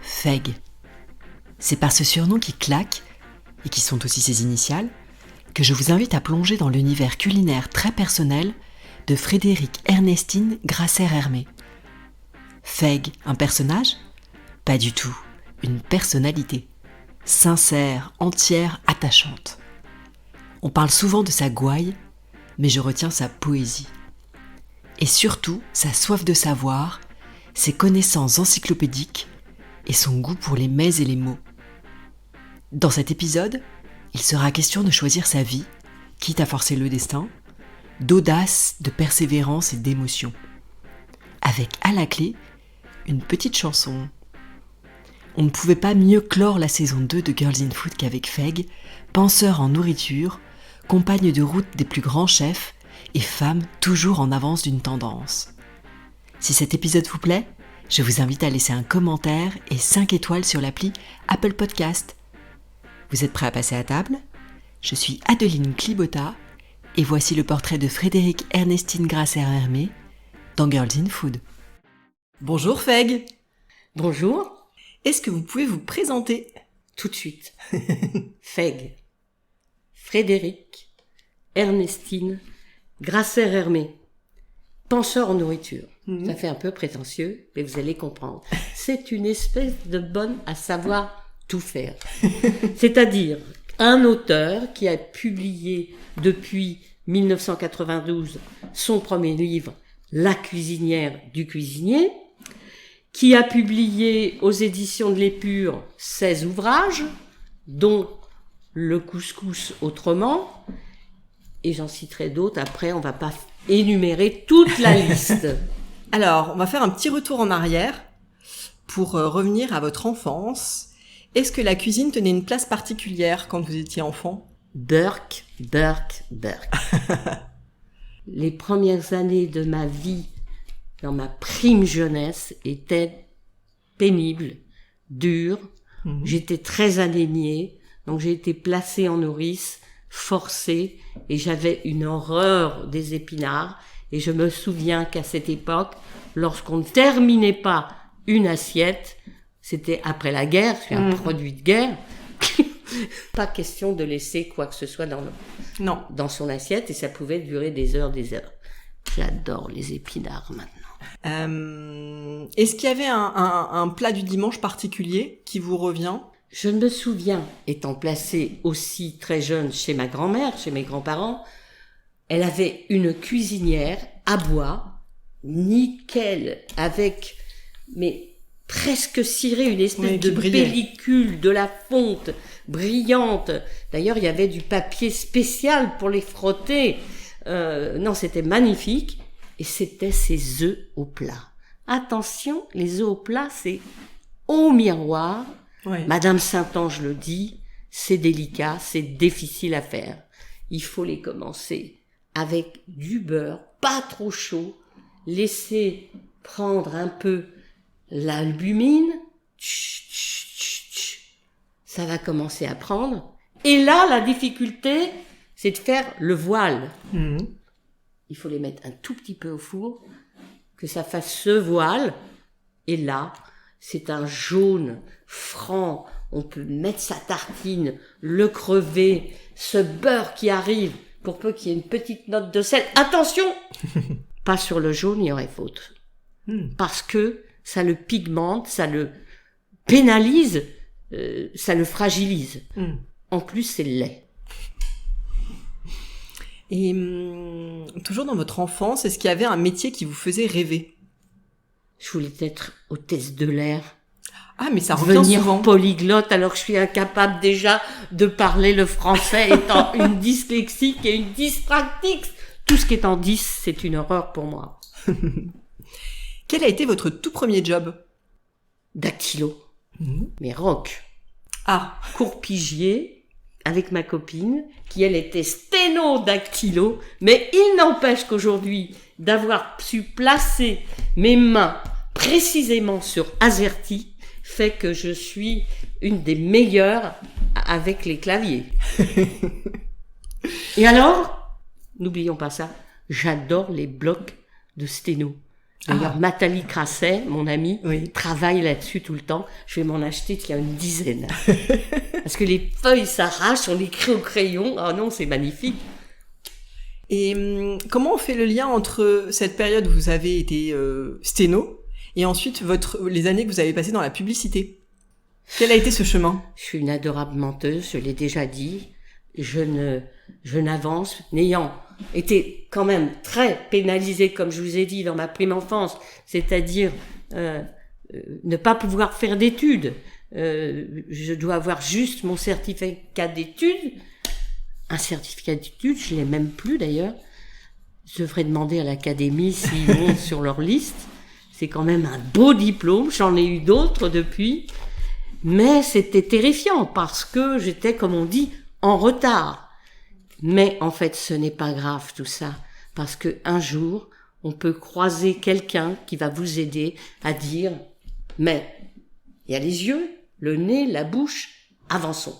Feg. C'est par ce surnom qui claque, et qui sont aussi ses initiales, que je vous invite à plonger dans l'univers culinaire très personnel de Frédérique Ernestine Grasser-Hermé. Feg, un personnage ? Pas du tout, une personnalité. Sincère, entière, attachante. On parle souvent de sa gouaille, mais je retiens sa poésie. Et surtout, sa soif de savoir, ses connaissances encyclopédiques et son goût pour les mets et les mots. Dans cet épisode, il sera question de choisir sa vie, quitte à forcer le destin, d'audace, de persévérance et d'émotion. Avec à la clé, une petite chanson. On ne pouvait pas mieux clore la saison 2 de Girls in Food qu'avec Feg, penseur en nourriture, compagne de route des plus grands chefs et femme toujours en avance d'une tendance. Si cet épisode vous plaît, je vous invite à laisser un commentaire et 5 étoiles sur l'appli Apple Podcast. Vous êtes prêts à passer à table ? Je suis Adeline Clibota et voici le portrait de Frédérique Ernestine Grasser-Hermé dans Girls in Food. Bonjour Feg. Bonjour. Est-ce que vous pouvez vous présenter ? Tout de suite. Feg. Frédérique Ernestine Grasser-Hermé. Penseur en nourriture. Ça fait un peu prétentieux, mais vous allez comprendre. C'est une espèce de bonne à savoir tout faire. C'est-à-dire un auteur qui a publié depuis 1992 son premier livre, La cuisinière du cuisinier, qui a publié aux éditions de l'Épure 16 ouvrages, dont Le couscous autrement, et j'en citerai d'autres, après on va pas énumérer toute la liste. Alors, on va faire un petit retour en arrière pour revenir à votre enfance. Est-ce que la cuisine tenait une place particulière quand vous étiez enfant ? Burk. Les premières années de ma vie, dans ma prime jeunesse, étaient pénibles, dures. J'étais très aliénée, donc j'ai été placée en nourrice, forcée, et j'avais une horreur des épinards. Et je me souviens qu'à cette époque, lorsqu'on ne terminait pas une assiette, c'était après la guerre, c'est un produit de guerre, pas question de laisser quoi que ce soit dans son assiette, et ça pouvait durer des heures. J'adore les épinards maintenant. Est-ce qu'il y avait un plat du dimanche particulier qui vous revient ? Je me souviens, étant placée aussi très jeune chez ma grand-mère, chez mes grands-parents, elle avait une cuisinière à bois, nickel, avec, mais presque ciré, une espèce de pellicule, de la fonte brillante. D'ailleurs, il y avait du papier spécial pour les frotter. Non, c'était magnifique. Et c'était ses œufs au plat. Attention, les œufs au plat, c'est au miroir. Ouais. Madame Saint-Ange le dit, c'est délicat, c'est difficile à faire. Il faut les commencer avec du beurre, pas trop chaud, laisser prendre un peu l'albumine, ça va commencer à prendre. Et là, la difficulté, c'est de faire le voile. Il faut les mettre un tout petit peu au four, que ça fasse ce voile. Et là, c'est un jaune franc. On peut mettre sa tartine, le crever, ce beurre qui arrive, pour peu qu'il y ait une petite note de sel. Attention! Pas sur le jaune, il y aurait faute. Parce que ça le pigmente, ça le pénalise, ça le fragilise. En plus, c'est laid. Et toujours dans votre enfance, est-ce qu'il y avait un métier qui vous faisait rêver ? Je voulais être hôtesse de l'air. Ah, mais ça revient souvent. Devenir polyglotte alors que je suis incapable déjà de parler le français étant une dyslexique et une dyspraxique. Tout ce qui est en 10, c'est une horreur pour moi. Quel a été votre tout premier job ? Dactylo. Mais rock. Ah. Courpigier avec ma copine qui elle était sténo-dactylo. Mais il n'empêche qu'aujourd'hui, d'avoir su placer mes mains précisément sur AZERTY fait que je suis une des meilleures avec les claviers. Et alors, n'oublions pas ça, j'adore les blocs de sténo. D'ailleurs, Nathalie Crasset, mon amie, Oui. travaille là-dessus tout le temps. Je vais m'en acheter, il y a une dizaine. Parce que les feuilles s'arrachent, on écrit au crayon. Ah non, c'est magnifique. Et comment on fait le lien entre cette période où vous avez été sténo et ensuite les années que vous avez passées dans la publicité? Quel a été ce chemin? Je suis une adorable menteuse, je l'ai déjà dit. Je n'avance, n'ayant été quand même très pénalisée, comme je vous ai dit, dans ma prime enfance, c'est-à-dire ne pas pouvoir faire d'études. Je dois avoir juste mon certificat d'études. Un certificat d'études, je l'ai même plus d'ailleurs. Je devrais demander à l'académie s'ils l'ont sur leur liste. C'est quand même un beau diplôme, j'en ai eu d'autres depuis. Mais c'était terrifiant parce que j'étais, comme on dit, en retard. Mais en fait, ce n'est pas grave tout ça, parce que un jour, on peut croiser quelqu'un qui va vous aider à dire « Mais il y a les yeux, le nez, la bouche, avançons ».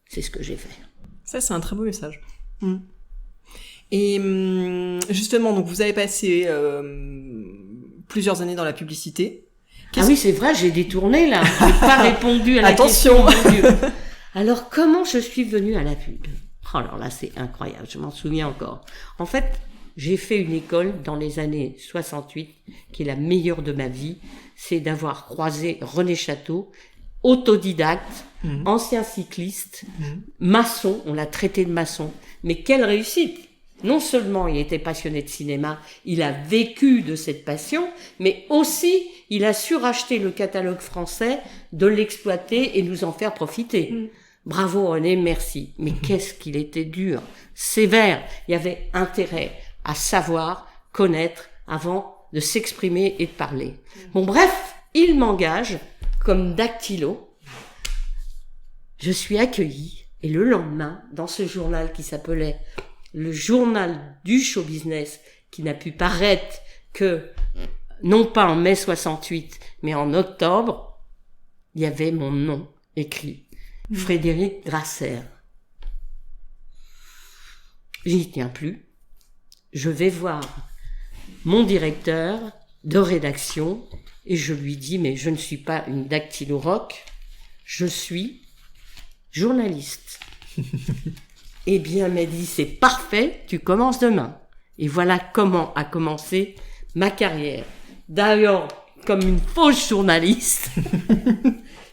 C'est ce que j'ai fait. Ça, c'est un très beau message. Et justement, donc vous avez passé plusieurs années dans la publicité. Ah oui, c'est vrai, j'ai détourné là. J'ai pas répondu à la Attention. question. Mon Dieu. Alors, comment je suis venue à la pub? Oh, alors là, c'est incroyable, je m'en souviens encore. En fait, j'ai fait une école dans les années 68, qui est la meilleure de ma vie. C'est d'avoir croisé René Château, autodidacte, ancien cycliste, maçon, on l'a traité de maçon. Mais quelle réussite! Non seulement il était passionné de cinéma, il a vécu de cette passion, mais aussi il a su racheter le catalogue français, de l'exploiter et nous en faire profiter. Bravo René, merci. Mais qu'est-ce qu'il était dur, sévère. Il y avait intérêt à savoir, connaître, avant de s'exprimer et de parler. Bon bref, il m'engage comme dactylo. Je suis accueillie et le lendemain, dans ce journal qui s'appelait le journal du show business, qui n'a pu paraître que, non pas en mai 68, mais en octobre, il y avait mon nom écrit. Frédéric Grasser. Je n'y tiens plus. Je vais voir mon directeur de rédaction et je lui dis, mais je ne suis pas une dactyloroc, je suis journaliste. Eh bien, elle m'a dit, c'est parfait, tu commences demain. Et voilà comment a commencé ma carrière. D'ailleurs, comme une fausse journaliste.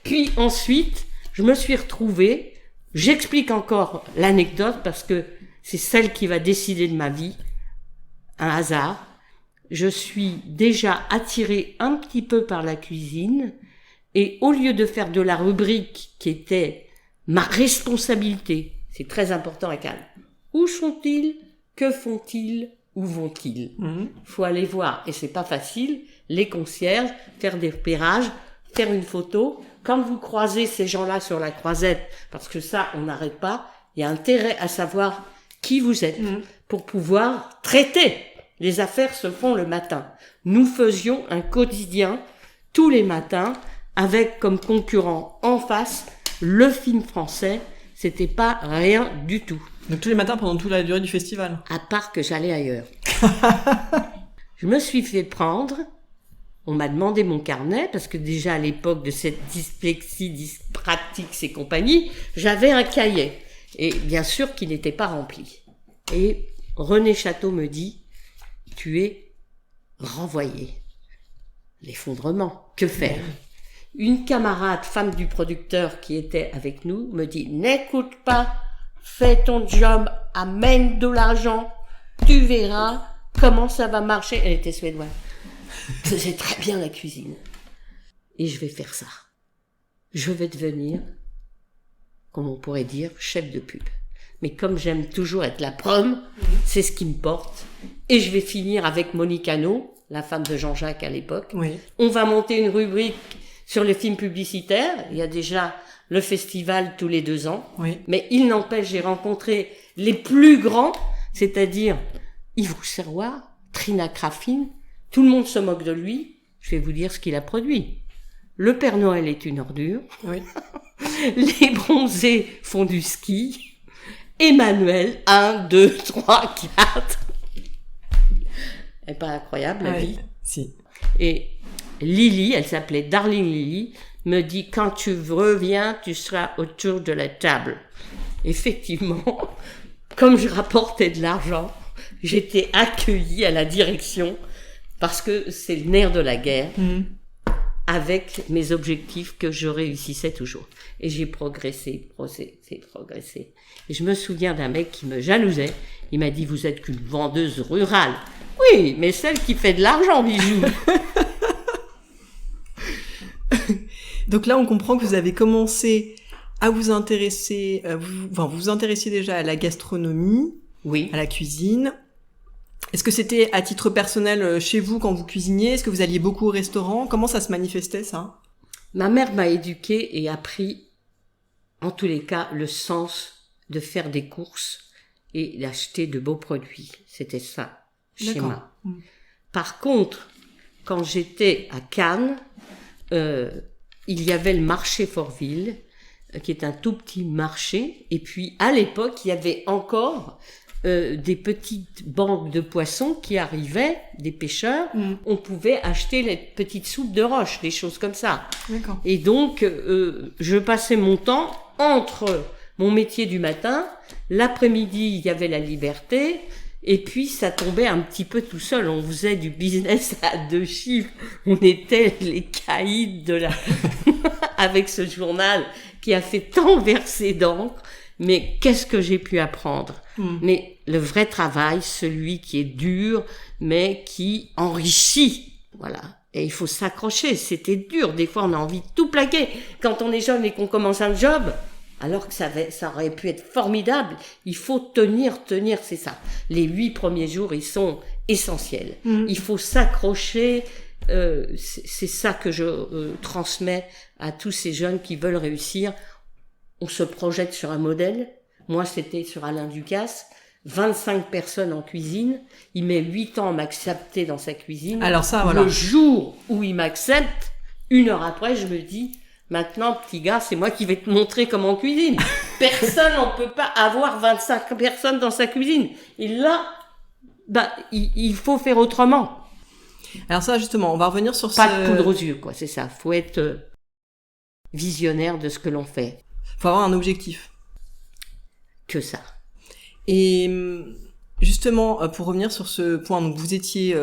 Puis ensuite, je me suis retrouvée, j'explique encore l'anecdote parce que c'est celle qui va décider de ma vie, un hasard. Je suis déjà attirée un petit peu par la cuisine et au lieu de faire de la rubrique qui était ma responsabilité, c'est très important à Cannes. Où sont-ils? Que font-ils? Où vont-ils? Faut aller voir, et c'est pas facile, les concierges, faire des repérages, faire une photo. Quand vous croisez ces gens-là sur la croisette, parce que ça, on n'arrête pas, il y a intérêt à savoir qui vous êtes pour pouvoir traiter. Les affaires se font le matin. Nous faisions un quotidien tous les matins avec comme concurrent en face le film français. C'était pas rien du tout. Donc tous les matins pendant toute la durée du festival. À part que j'allais ailleurs. Je me suis fait prendre. On m'a demandé mon carnet parce que déjà à l'époque de cette dyslexie, dyspraxie et compagnie, j'avais un cahier. Et bien sûr qu'il n'était pas rempli. Et René Château me dit, tu es renvoyé. L'effondrement. Que faire? Une camarade, femme du producteur qui était avec nous, me dit « N'écoute pas, fais ton job, amène de l'argent, tu verras comment ça va marcher. » Elle était suédoise. Je faisais très bien la cuisine. Et je vais faire ça. Je vais devenir, comme on pourrait dire, chef de pub. Mais comme j'aime toujours être la prom, c'est ce qui me porte. Et je vais finir avec Monique Hano, la femme de Jean-Jacques à l'époque. Oui. On va monter une rubrique sur les films publicitaires. Il y a déjà le festival tous les 2 ans. Oui. Mais il n'empêche, j'ai rencontré les plus grands, c'est-à-dire Yves Rousserrois, Trina Krafin. Tout le monde se moque de lui. Je vais vous dire ce qu'il a produit. Le Père Noël est une ordure. Oui. Les bronzés font du ski. Emmanuel, 1, 2, 3, 4. Elle n'est pas incroyable, la Ouais. vie. Si. Et Lily, elle s'appelait Darling Lily, me dit, quand tu reviens, tu seras autour de la table. Effectivement, comme je rapportais de l'argent, j'étais accueillie à la direction parce que c'est le nerf de la guerre avec mes objectifs que je réussissais toujours. Et j'ai progressé. Et je me souviens d'un mec qui me jalousait. Il m'a dit, vous êtes qu'une vendeuse rurale. Oui, mais celle qui fait de l'argent, bijou. Donc là, on comprend que vous avez commencé à vous intéresser, vous vous intéressiez déjà à la gastronomie, Oui. à la cuisine. Est-ce que c'était à titre personnel chez vous quand vous cuisiniez? Est-ce que vous alliez beaucoup au restaurant? Comment ça se manifestait, ça? Ma mère m'a éduquée et appris, en tous les cas, le sens de faire des courses et d'acheter de beaux produits. C'était ça, D'accord. schéma. Par contre, quand j'étais à Cannes, il y avait le marché Fortville, qui est un tout petit marché. Et puis, à l'époque, il y avait encore des petites banques de poissons qui arrivaient, des pêcheurs. On pouvait acheter les petites soupes de roche, des choses comme ça. D'accord. Et donc, je passais mon temps entre mon métier du matin, l'après-midi, il y avait la liberté, et puis ça tombait un petit peu tout seul. On faisait du business à 2 chiffres. On était les caïds de la... avec ce journal qui a fait tant verser d'encre. Mais qu'est-ce que j'ai pu apprendre? Mais le vrai travail, celui qui est dur, mais qui enrichit. Voilà. Et il faut s'accrocher. C'était dur. Des fois, on a envie de tout plaquer. Quand on est jeune et qu'on commence un job, alors que ça aurait pu être formidable, il faut tenir, c'est ça. Les 8 premiers jours, ils sont essentiels. Il faut s'accrocher. C'est ça que je transmets à tous ces jeunes qui veulent réussir. On se projette sur un modèle. Moi, c'était sur Alain Ducasse. 25 personnes en cuisine. Il met 8 ans à m'accepter dans sa cuisine. Alors ça, voilà. Le jour où il m'accepte, 1 heure après, je me dis, maintenant, petit gars, c'est moi qui vais te montrer comment on cuisine. Personne n'en peut pas avoir 25 personnes dans sa cuisine. Et là, il faut faire autrement. Alors ça, justement, on va revenir sur Pas de poudre aux yeux, quoi. C'est ça. Faut être visionnaire de ce que l'on fait. Faut avoir un objectif. Que ça. Et justement, pour revenir sur ce point, donc vous étiez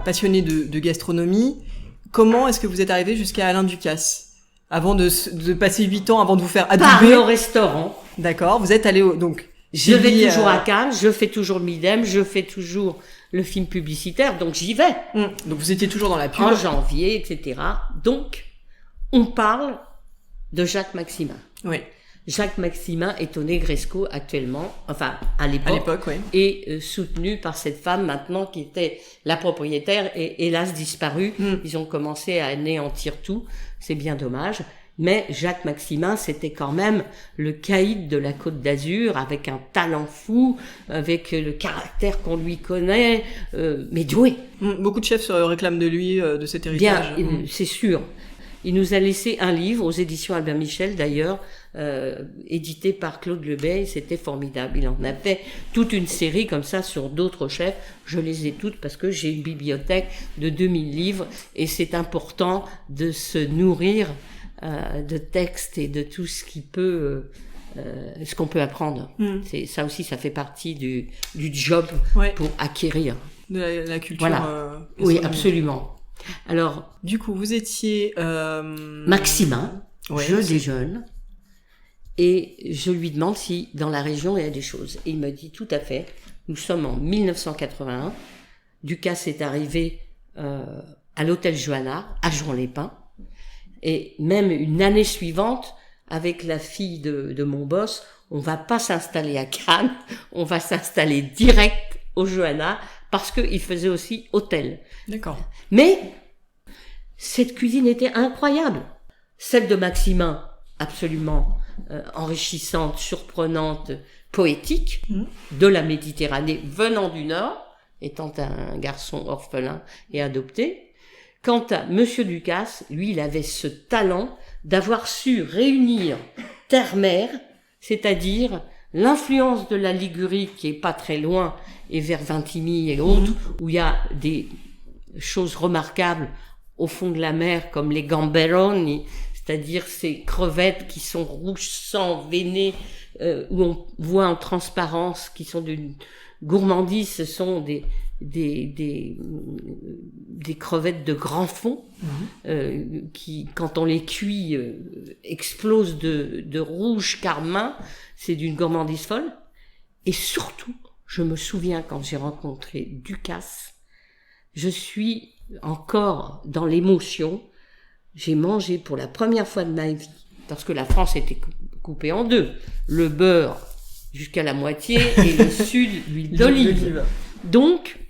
passionné de gastronomie. Comment est-ce que vous êtes arrivé jusqu'à Alain Ducasse avant de passer 8 ans avant de vous faire Par adouber? le restaurant. D'accord, vous êtes allé donc. Je vais Lily, toujours à Cannes, je fais toujours le Midem, je fais toujours le film publicitaire, donc j'y vais. Donc vous étiez toujours dans la pub. En janvier, etc. Donc, on parle de Jacques Maximin. Oui. Jacques Maximin est au Negresco actuellement, enfin à À l'époque, l'époque, oui. et soutenu par cette femme maintenant qui était la propriétaire et hélas disparue. Ils ont commencé à anéantir tout, c'est bien dommage. Mais Jacques Maximin, c'était quand même le caïd de la Côte d'Azur, avec un talent fou, avec le caractère qu'on lui connaît, mais doué. Beaucoup de chefs se réclament de lui, de cet héritage. Bien, c'est sûr. Il nous a laissé un livre aux éditions Albin Michel d'ailleurs, édité par Claude Lebey, c'était formidable. Il en a fait toute une série comme ça sur d'autres chefs. Je les ai toutes parce que j'ai une bibliothèque de 2000 livres et c'est important de se nourrir de textes et de tout ce qui peut, ce qu'on peut apprendre. C'est ça aussi, ça fait partie du job pour acquérir. De la culture. Voilà. Oui, absolument. Alors, du coup, vous étiez Maximin, je déjeune et je lui demande si dans la région il y a des choses. Et il me dit tout à fait. Nous sommes en 1981. Ducasse est arrivé à l'hôtel Johanna à Juan-les-Pins. Et même une année suivante, avec la fille de mon boss, on va pas s'installer à Cannes, on va s'installer direct au Johanna parce qu'il faisait aussi hôtel. D'accord. Mais cette cuisine était incroyable. Celle de Maximin, absolument enrichissante, surprenante, poétique, de la Méditerranée, venant du Nord, étant un garçon orphelin et adopté. Quant à Monsieur Ducasse, lui, il avait ce talent d'avoir su réunir terre-mer, c'est-à-dire l'influence de la Ligurie qui est pas très loin et vers Vintimille et autres, où il y a des choses remarquables au fond de la mer comme les gamberoni, c'est-à-dire ces crevettes qui sont rouges sang, veinées, où on voit en transparence, qui sont d'une gourmandise. Ce sont des crevettes de grand fond, qui, quand on les cuit, explosent de rouge carmin. C'est d'une gourmandise folle. Et surtout, je me souviens quand j'ai rencontré Ducasse, je suis encore dans l'émotion. J'ai mangé pour la première fois de ma vie, parce que la France était coupée en deux, le beurre jusqu'à la moitié et le sud, l'huile d'olive. Donc,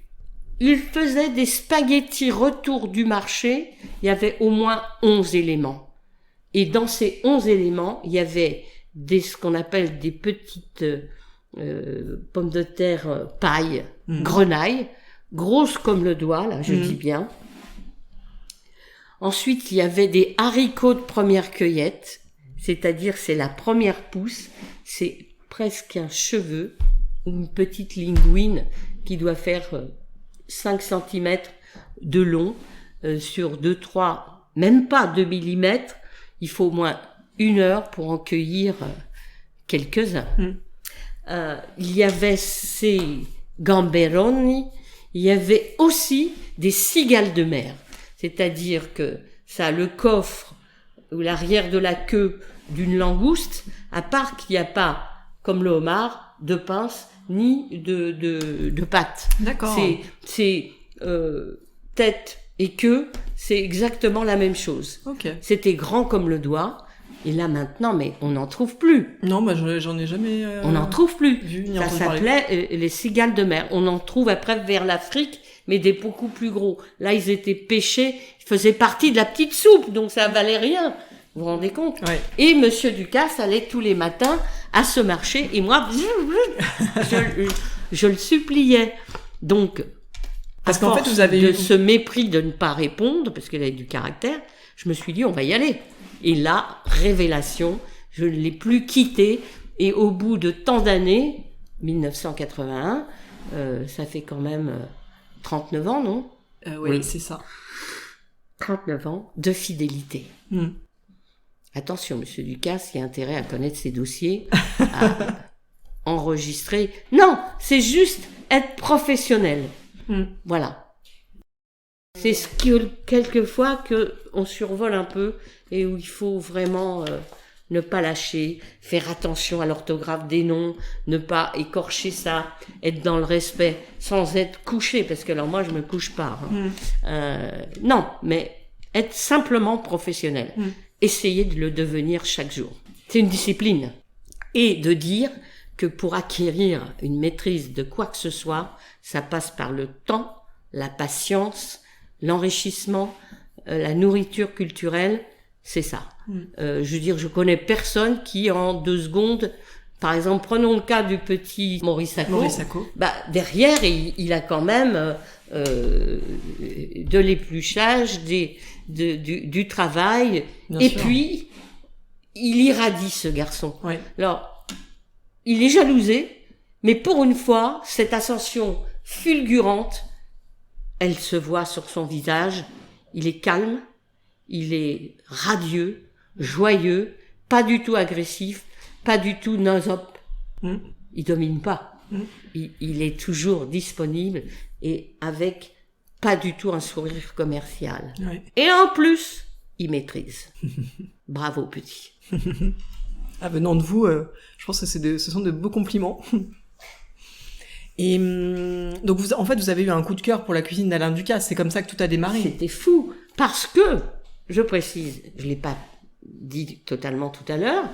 il faisait des spaghettis retour du marché, il y avait au moins 11 éléments. Et dans ces 11 éléments, il y avait ce qu'on appelle des petites pommes de terre paille, grenaille, grosses comme le doigt, là, je dis bien. Ensuite, il y avait des haricots de première cueillette, c'est-à-dire c'est la première pousse, c'est presque un cheveu ou une petite linguine qui doit faire 5 cm de long sur 2-3, même pas 2 mm. Il faut au moins 1 heure pour en cueillir quelques-uns. Il y avait ces gamberoni, il y avait aussi des cigales de mer. C'est-à-dire que ça a le coffre ou l'arrière de la queue d'une langouste, à part qu'il n'y a pas, comme le homard, de pince ni de pattes. D'accord. C'est tête et queue, c'est exactement la même chose. Ok. C'était grand comme le doigt, et là maintenant, mais on n'en trouve plus. Non, bah j'en ai jamais On n'en trouve plus. vu ni Ça entendu parler. s'appelait les cigales de mer. On en trouve après vers l'Afrique, mais des beaucoup plus gros. Là, ils étaient pêchés, ils faisaient partie de la petite soupe, donc ça valait rien. Vous vous rendez compte? Ouais. Et Monsieur Ducasse allait tous les matins à ce marché, et moi, je le suppliais. Donc, Parce à qu'en fait, force vous avez de eu- ce mépris de ne pas répondre, parce qu'elle avait du caractère, je me suis dit, on va y aller. Et là, révélation, je ne l'ai plus quitté, et au bout de tant d'années, 1981, ça fait quand même 39 ans, non? Oui, Oui. c'est ça. 39 ans de fidélité. Mm. Attention, Monsieur Ducasse, il y a intérêt à connaître ses dossiers, à enregistrer. Non, c'est juste être professionnel. Mm. Voilà. C'est ce que, quelquefois, que on survole un peu et où il faut vraiment ne pas lâcher, faire attention à l'orthographe des noms, ne pas écorcher ça, être dans le respect, sans être couché, parce que alors moi, je me couche pas. Non, mais être simplement professionnel. Essayer de le devenir chaque jour. C'est une discipline. Et de dire que pour acquérir une maîtrise de quoi que ce soit, ça passe par le temps, la patience, l'enrichissement, la nourriture culturelle, c'est ça. Je veux dire, je connais personne qui en 2 secondes, par exemple, prenons le cas du petit Maurice Sacco. Bah, derrière, il a quand même de l'épluchage, du travail, Bien et sûr. puis il irradie ce garçon. Ouais. Alors, il est jalousé, mais pour une fois, cette ascension fulgurante, elle se voit sur son visage. Il est calme, il est radieux, joyeux, pas du tout agressif, pas du tout nosope. Il domine pas. Il est toujours disponible et avec pas du tout un sourire commercial. Ouais. Et en plus, il maîtrise. Bravo, petit. Ah, venant de vous, je pense que ce sont de beaux compliments. Et donc, en fait, vous avez eu un coup de cœur pour la cuisine d'Alain Ducasse. C'est comme ça que tout a démarré. C'était fou. Parce que, je précise, je l'ai pas dit totalement tout à l'heure,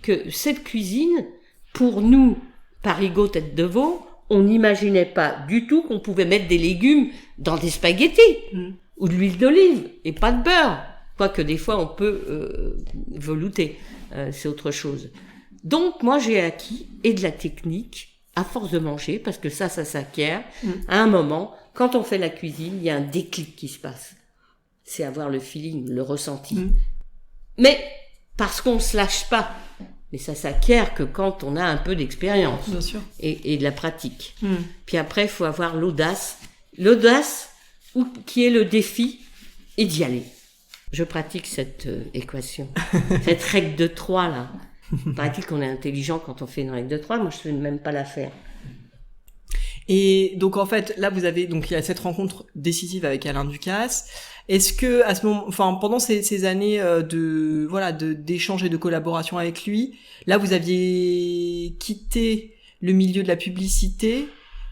que cette cuisine, pour nous, Parigot tête de veau, on n'imaginait pas du tout qu'on pouvait mettre des légumes dans des spaghettis, ou de l'huile d'olive, et pas de beurre. Quoique des fois on peut velouter, c'est autre chose. Donc moi j'ai acquis, et de la technique, à force de manger, parce que ça s'acquiert, à un moment, quand on fait la cuisine, il y a un déclic qui se passe. C'est avoir le feeling, le ressenti. Mais parce qu'on se lâche pas, Mais ça s'acquiert que quand on a un peu d'expérience Bien sûr. et de la pratique. Mm. Puis après, il faut avoir l'audace, qui est le défi, et d'y aller. Je pratique cette équation, cette règle de 3 là. Il paraît-il qu'on est intelligent quand on fait une règle de 3, moi je ne sais même pas la faire. Et donc en fait, là vous avez donc il y a cette rencontre décisive avec Alain Ducasse. Est-ce que à ce moment, enfin pendant ces années d'échange et de collaboration avec lui, là vous aviez quitté le milieu de la publicité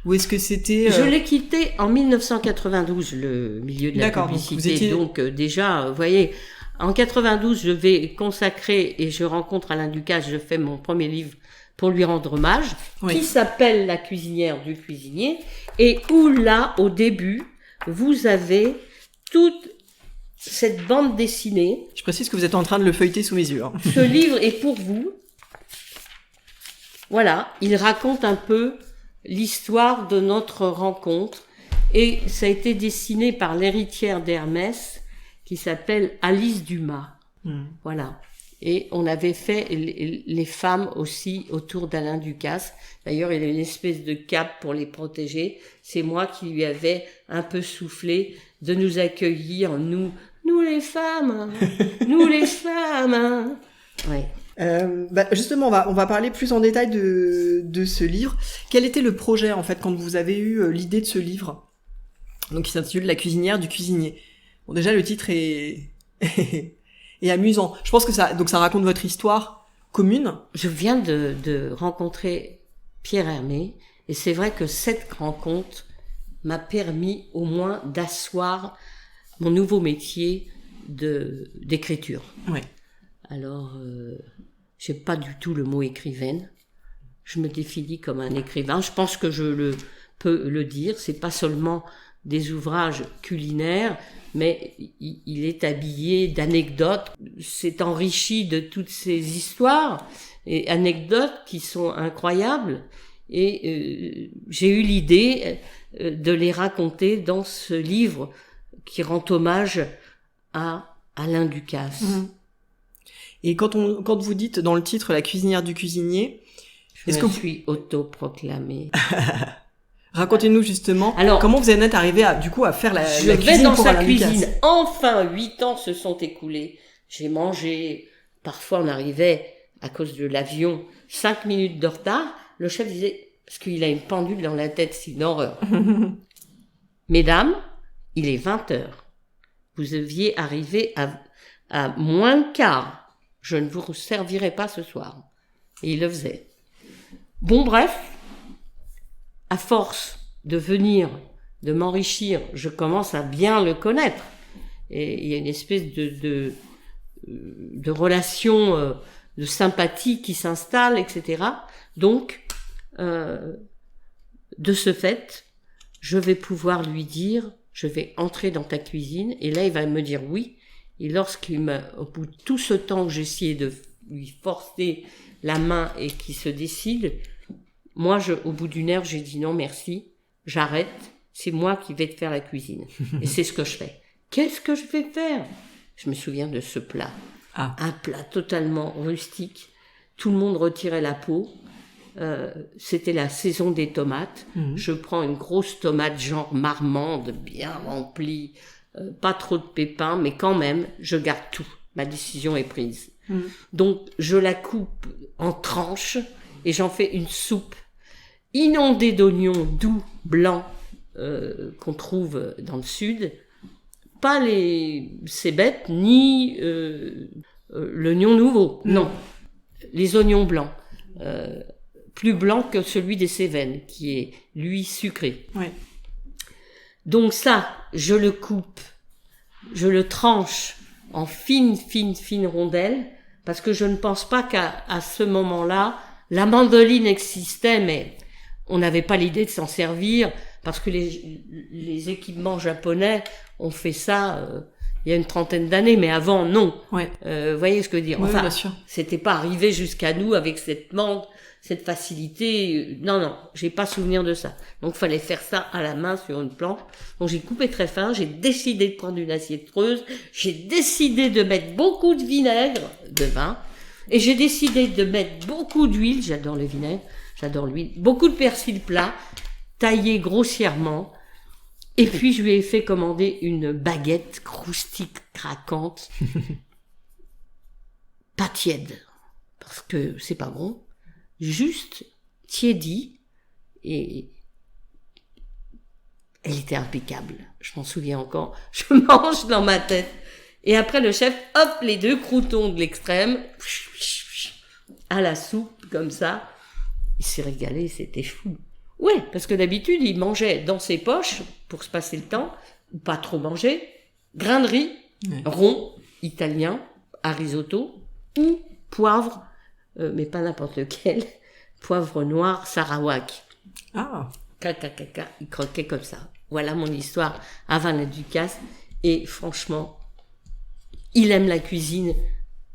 ou est-ce que c'était Je l'ai quitté en 1992, le milieu de la publicité. Donc déjà, vous voyez, en 92, je vais consacrer et je rencontre Alain Ducasse, je fais mon premier livre pour lui rendre hommage, qui s'appelle La cuisinière du cuisinier, et où là, au début, vous avez toute cette bande dessinée. Je précise que vous êtes en train de le feuilleter sous mes yeux. Hein. Ce livre est pour vous. Voilà, il raconte un peu l'histoire de notre rencontre, et ça a été dessiné par l'héritière d'Hermès, qui s'appelle Alice Dumas. Voilà. Et on avait fait les femmes aussi autour d'Alain Ducasse. D'ailleurs, il y a une espèce de cape pour les protéger. C'est moi qui lui avais un peu soufflé de nous accueillir, nous les femmes, nous les femmes. Hein. Ouais. Justement, on va parler plus en détail de ce livre. Quel était le projet en fait quand vous avez eu l'idée de ce livre? Donc, il s'intitule La cuisinière du cuisinier. Bon, déjà le titre est et amusant. Je pense que ça raconte votre histoire commune. Je viens de rencontrer Pierre Hermé, et c'est vrai que cette rencontre m'a permis au moins d'asseoir mon nouveau métier d'écriture. Ouais. Alors, j'aime pas du tout le mot écrivaine. Je me définis comme un écrivain. Je pense que je peux le dire. C'est pas seulement des ouvrages culinaires, mais il est habillé d'anecdotes. C'est enrichi de toutes ces histoires et anecdotes qui sont incroyables. Et j'ai eu l'idée de les raconter dans ce livre qui rend hommage à Alain Ducasse. Et quand vous dites dans le titre La cuisinière du cuisinier, je me suis autoproclamée. Racontez-nous justement alors, comment vous en êtes arrivé à faire la cuisine pour Alain Ducasse. Je vais dans sa cuisine. Enfin, 8 ans se sont écoulés. J'ai mangé. Parfois, on arrivait, à cause de l'avion, 5 minutes de retard. Le chef disait, parce qu'il a une pendule dans la tête, c'est une horreur. Mesdames, il est 20h. Vous deviez arriver à moins le quart. Je ne vous servirai pas ce soir. Et il le faisait. Bon, bref. À force de venir, de m'enrichir, je commence à bien le connaître. Et il y a une espèce de relation, de sympathie qui s'installe, etc. Donc, de ce fait, je vais pouvoir lui dire, je vais entrer dans ta cuisine, et là, il va me dire oui. Et au bout de tout ce temps que j'ai essayé de lui forcer la main et qu'il se décide, moi, au bout d'une heure, j'ai dit non, merci, j'arrête, c'est moi qui vais te faire la cuisine. Et c'est ce que je fais. Qu'est-ce que je vais faire? Je me souviens de ce plat. Un plat totalement rustique. Tout le monde retirait la peau. C'était la saison des tomates. Je prends une grosse tomate genre marmande, bien remplie, pas trop de pépins, mais quand même, je garde tout. Ma décision est prise. Donc, je la coupe en tranches et j'en fais une soupe inondée d'oignons doux, blancs, qu'on trouve dans le sud. Pas les cébettes, ni l'oignon nouveau. Non. Les oignons blancs. Plus blanc que celui des Cévennes, qui est, lui, sucré. Ouais. Donc ça, je le coupe, je le tranche en fines rondelles, parce que je ne pense pas qu'à ce moment-là, la mandoline existait, mais on n'avait pas l'idée de s'en servir, parce que les équipements japonais ont fait ça il y a une trentaine d'années, mais avant, non. Ouais. Voyez ce que je veux dire? Ouais, enfin, bien sûr. C'était pas arrivé jusqu'à nous avec cette mande, cette facilité. Non, j'ai pas souvenir de ça. Donc, fallait faire ça à la main sur une planche. Donc, j'ai coupé très fin, j'ai décidé de prendre une assiette creuse, j'ai décidé de mettre beaucoup de vinaigre, de vin, Et j'ai décidé de mettre beaucoup d'huile, j'adore le vinaigre, j'adore l'huile, beaucoup de persil plat, taillé grossièrement. Et puis, je lui ai fait commander une baguette croustille, craquante, pas tiède, parce que c'est pas bon, juste tiédie, et elle était impeccable. Je m'en souviens encore. Je mange dans ma tête. Et après, le chef, hop, les 2 croûtons de l'extrême, à la soupe, comme ça. Il s'est régalé, c'était fou. Ouais, parce que d'habitude, il mangeait dans ses poches, pour se passer le temps, ou pas trop manger, grain de riz, rond, italien, à risotto, ou poivre, mais pas n'importe lequel, poivre noir Sarawak. Ah. Caca, il croquait comme ça. Voilà mon histoire à Villaine-Ducasse. Et franchement, il aime la cuisine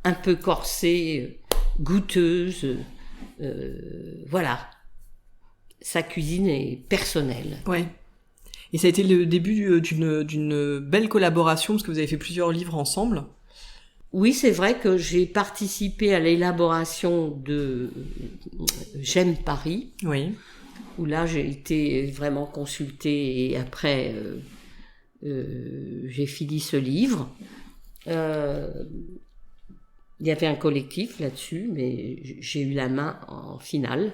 un peu corsée, goûteuse. Voilà. Sa cuisine est personnelle. Ouais. Et ça a été le début d'une belle collaboration, parce que vous avez fait plusieurs livres ensemble. Oui, c'est vrai que j'ai participé à l'élaboration de J'aime Paris. Oui. Où là, j'ai été vraiment consultée et après, j'ai fini ce livre. Il y avait un collectif là-dessus, mais j'ai eu la main en finale.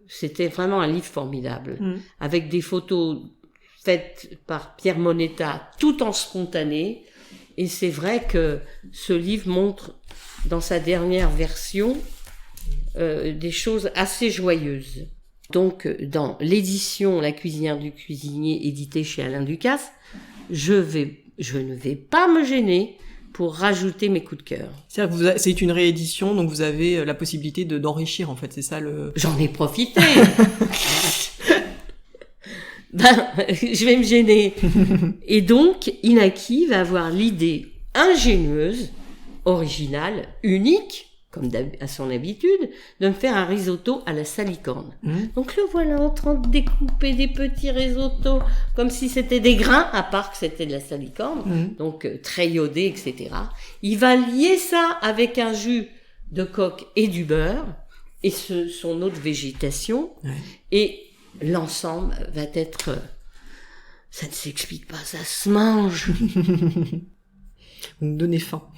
C'était vraiment un livre formidable, avec des photos faites par Pierre Moneta, tout en spontané. Et c'est vrai que ce livre montre, dans sa dernière version, des choses assez joyeuses. Donc, dans l'édition La cuisinière du cuisinier, édité chez Alain Ducasse, je ne vais pas me gêner pour rajouter mes coups de cœur. C'est-à-dire que c'est une réédition, donc vous avez la possibilité d'enrichir, en fait, c'est ça le... J'en ai profité. Je vais me gêner. Et donc, Inaki va avoir l'idée ingénieuse, originale, unique, comme à son habitude, de me faire un risotto à la salicorne. Donc le voilà en train de découper des petits risottos, comme si c'était des grains, à part que c'était de la salicorne, donc très iodé, etc. Il va lier ça avec un jus de coque et du beurre, et son eau de végétation, et l'ensemble va être... ça ne s'explique pas, ça se mange. Vous me donnez faim.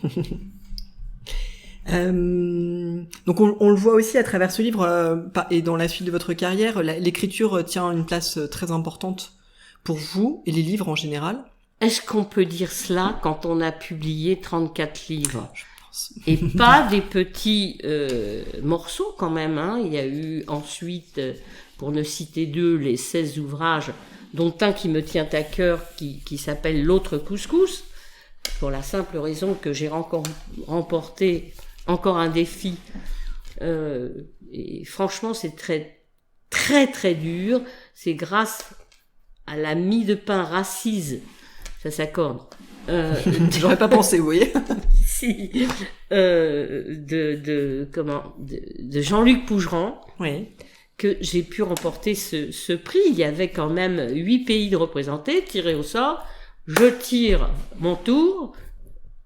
Donc on le voit aussi à travers ce livre et dans la suite de votre carrière, l'écriture tient une place très importante pour vous et les livres en général. Est-ce qu'on peut dire cela quand on a publié 34 livres? Je pense. Et pas des petits morceaux quand même, hein. Il y a eu ensuite, pour ne citer 2, les 16 ouvrages, dont un qui me tient à cœur, qui s'appelle L'autre couscous, pour la simple raison que j'ai remporté encore un défi. Et franchement, c'est très, très, très dur. C'est grâce à la mie de pain Racise, ça s'accorde. J'aurais pas pensé, vous voyez. Si. De Jean-Luc Pougeran. Oui. Que j'ai pu remporter ce prix. Il y avait quand même 8 pays de représentés, tirés au sort. Je tire mon tour,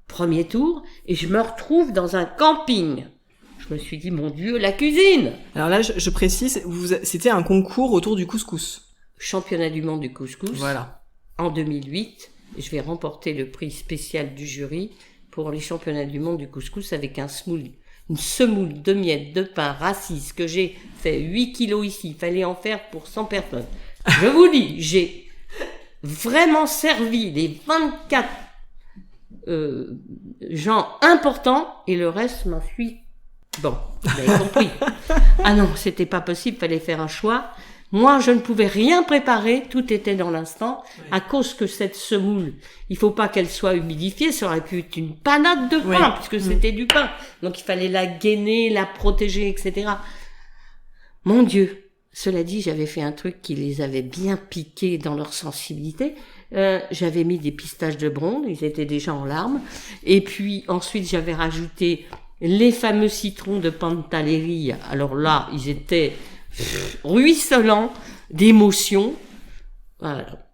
premier tour, et je me retrouve dans un camping. Je me suis dit, mon Dieu, la cuisine! Alors là, je précise, c'était un concours autour du couscous. Championnat du monde du couscous. Voilà. En 2008, je vais remporter le prix spécial du jury pour les championnats du monde du couscous avec un semoule. Une semoule de miettes de pain Racise que j'ai fait 8 kilos ici. Il fallait en faire pour 100 personnes. Je vous dis, j'ai vraiment servi les 24 gens importants et le reste m'en suit. Bon, vous avez compris. Ah non, c'était pas possible, fallait faire un choix. Moi, je ne pouvais rien préparer, tout était dans l'instant, à cause que cette semoule, il faut pas qu'elle soit humidifiée, ça aurait pu être une panade de pain, puisque c'était du pain. Donc il fallait la gainer, la protéger, etc. Mon Dieu, cela dit, j'avais fait un truc qui les avait bien piqués dans leur sensibilité. J'avais mis des pistaches de Bronde, ils étaient déjà en larmes. Et puis ensuite, j'avais rajouté les fameux citrons de Pantelleria. Alors là, ils étaient ruisselants d'émotion. Voilà.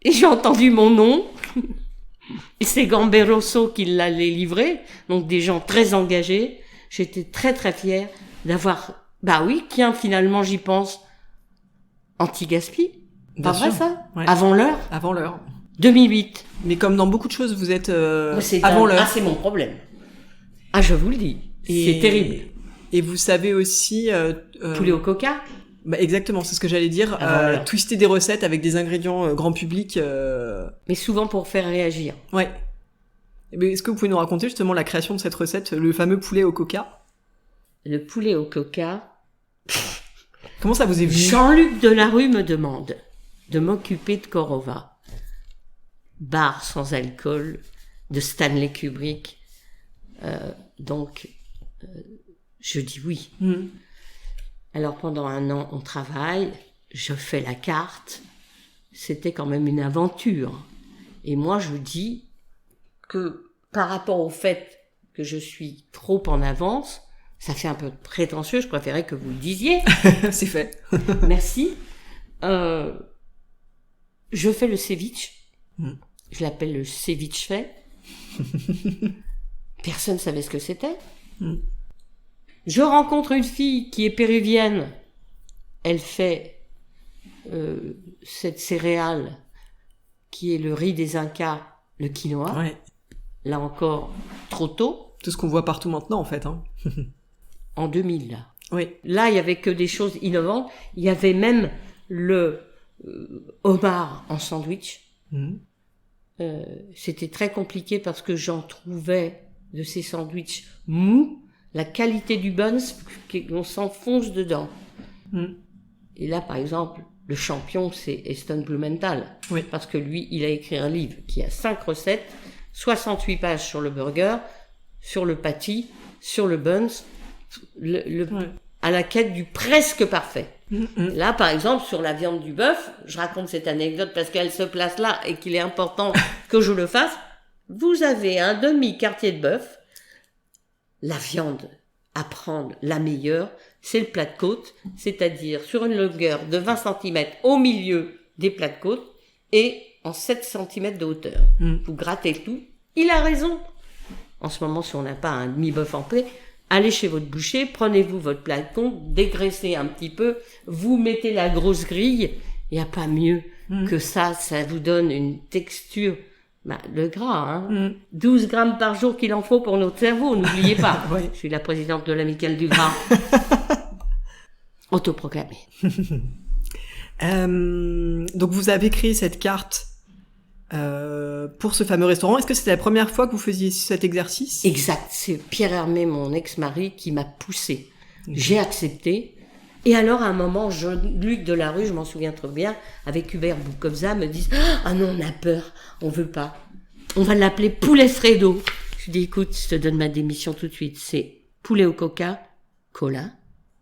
Et j'ai entendu mon nom. Et c'est Gamberoso qui l'allait livrer, donc des gens très engagés. J'étais très très fière d'avoir, finalement j'y pense, anti-gaspi. Pas vrai ça? Ouais. Avant l'heure? Avant l'heure. 2008. Mais comme dans beaucoup de choses, vous êtes C'est avant l'heure. Ah, c'est mon problème. Ah, je vous le dis. C'est terrible. Et vous savez aussi... Poulet au coca? Exactement, c'est ce que j'allais dire. Voilà. Twister des recettes avec des ingrédients grand public. Mais souvent pour faire réagir. Ouais. Mais est-ce que vous pouvez nous raconter justement la création de cette recette, le fameux poulet au coca? Le poulet au coca. Comment ça vous est venu? Jean-Luc Delarue me demande de m'occuper de Korova. Bar sans alcool de Stanley Kubrick. Je dis oui. Alors pendant 1 an, on travaille, je fais la carte. C'était quand même une aventure. Et moi, je dis que par rapport au fait que je suis trop en avance, ça fait un peu prétentieux, je préférais que vous le disiez. C'est fait. Merci. Je fais le ceviche. Je l'appelle le ceviche fait. Personne ne savait ce que c'était. Je rencontre une fille qui est péruvienne. Elle fait cette céréale qui est le riz des Incas, le quinoa. Ouais. Là encore, trop tôt. Tout ce qu'on voit partout maintenant, en fait. Hein. En 2000, là. Oui. Là, il y avait que des choses innovantes. Il y avait même le homard en sandwich. C'était très compliqué parce que j'en trouvais de ces sandwichs mous. La qualité du buns, on s'enfonce dedans. Et là, par exemple, le champion, c'est Eston Blumenthal. Oui. Parce que lui, il a écrit un livre qui a 5 recettes, 68 pages sur le burger, sur le patty, sur le buns, à la quête du presque parfait. Là, par exemple, sur la viande du bœuf, je raconte cette anecdote parce qu'elle se place là et qu'il est important que je le fasse. Vous avez un demi-quartier de bœuf. La viande à prendre, la meilleure, c'est le plat de côte, c'est-à-dire sur une longueur de 20 cm au milieu des plats de côte et en 7 cm de hauteur. Vous grattez tout. Il a raison. En ce moment, si on n'a pas un demi-bœuf en paix, allez chez votre boucher, prenez-vous votre plat de côte, dégraissez un petit peu, vous mettez la grosse grille. Il n'y a pas mieux que ça vous donne une texture. Le gras, 12 grammes par jour qu'il en faut pour notre cerveau, n'oubliez pas. Oui. Je suis la présidente de l'amicale du gras. Autoproclamée. Donc vous avez créé cette carte pour ce fameux restaurant. Est-ce que c'était la première fois que vous faisiez cet exercice? Exact. C'est Pierre Hermé, mon ex-mari, qui m'a poussé. J'ai accepté. Et alors, à un moment, Jean-Luc Delarue, je m'en souviens trop bien, avec Hubert Boukobza, me disent « Ah non, on a peur, on veut pas. On va l'appeler Poulet Fredo. » Je dis « Écoute, je te donne ma démission tout de suite. C'est poulet au coca, cola,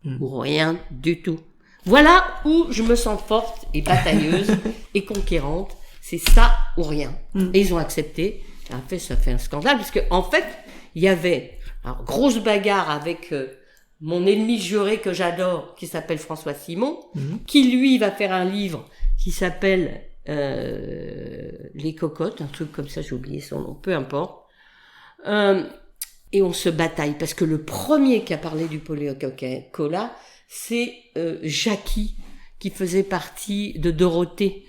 ou rien du tout. » Voilà où je me sens forte et batailleuse et conquérante. C'est ça ou rien. Et ils ont accepté. En fait, ça fait un scandale, parce que en fait, il y avait une grosse bagarre avec... mon ennemi juré que j'adore, qui s'appelle François Simon, qui lui va faire un livre qui s'appelle Les Cocottes, un truc comme ça, j'ai oublié son nom, peu importe. Et on se bataille, parce que le premier qui a parlé du poulet au coca-cola, c'est Jackie, qui faisait partie de Dorothée.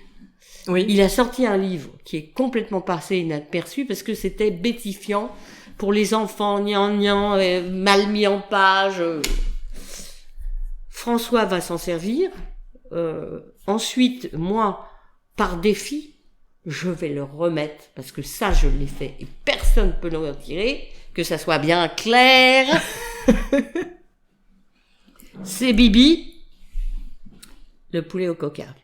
Oui. Il a sorti un livre qui est complètement passé inaperçu, parce que c'était bêtifiant pour les enfants, gnangnan, mal mis en page. François va s'en servir. Ensuite, moi, par défi, je vais le remettre, parce que ça, je l'ai fait, et personne ne peut le retirer, que ça soit bien clair. C'est Bibi, le poulet au coca.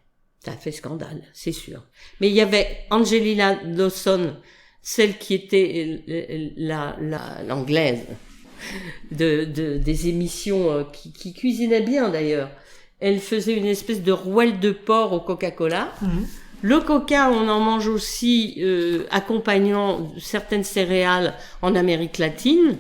Ça a fait scandale, c'est sûr. Mais il y avait Angelina Dawson, celle qui était l'anglaise des émissions qui cuisinait bien d'ailleurs. Elle faisait une espèce de rouelle de porc au Coca-Cola. Le coca, on en mange aussi accompagnant certaines céréales en Amérique latine.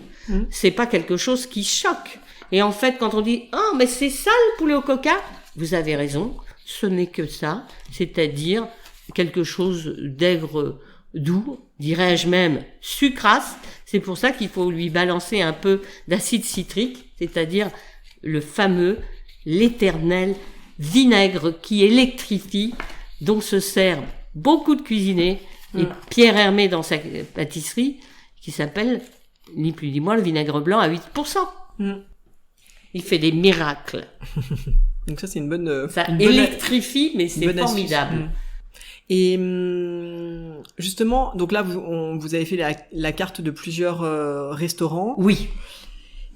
C'est pas quelque chose qui choque. Et en fait, quand on dit « Ah, mais c'est ça le poulet au coca !» Vous avez raison, ce n'est que ça, c'est-à-dire quelque chose d'aigre doux, dirais-je même sucrasse. C'est pour ça qu'il faut lui balancer un peu d'acide citrique, c'est-à-dire le fameux, l'éternel vinaigre qui électrifie, dont se servent beaucoup de cuisiniers, et Pierre Hermé dans sa pâtisserie, qui s'appelle, ni plus ni moins, le vinaigre blanc à 8%. Il fait des miracles. Donc ça, c'est une bonne... Ça électrifie, mais c'est formidable. Et justement, donc là, vous avez fait la carte de plusieurs restaurants. Oui.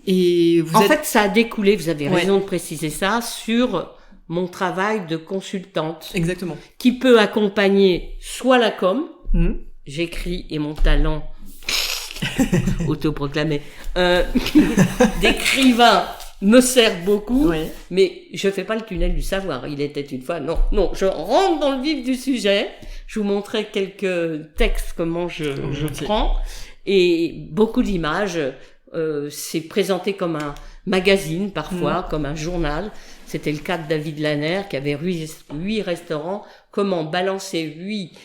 Et en fait, ça a découlé, vous avez raison de préciser ça, sur mon travail de consultante. Exactement. Qui peut accompagner soit la com, j'écris et mon talent autoproclamé d'écrivain me sert beaucoup, mais je fais pas le tunnel du savoir. Il était une fois, non, je rentre dans le vif du sujet. Je vous montrais quelques textes, comment je prends, et beaucoup d'images. C'est présenté comme un magazine parfois, comme un journal. C'était le cas de David Lanner qui avait 8 restaurants. Comment balancer 8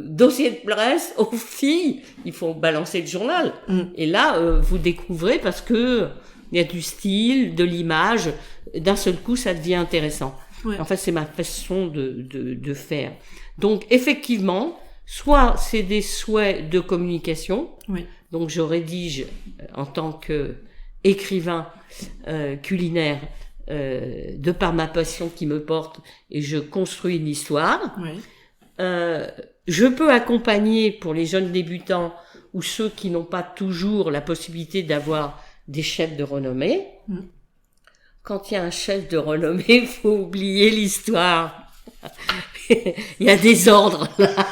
dossiers de presse aux filles? Il faut balancer le journal. Et là, vous découvrez parce que il y a du style, de l'image. D'un seul coup, ça devient intéressant. En fait, c'est ma façon de faire. Donc, effectivement, soit c'est des souhaits de communication. Donc, je rédige en tant que écrivain culinaire de par ma passion qui me porte et je construis une histoire. Je peux accompagner pour les jeunes débutants ou ceux qui n'ont pas toujours la possibilité d'avoir des chefs de renommée. Quand il y a un chef de renommée, il faut oublier l'histoire. Il y a des ordres là.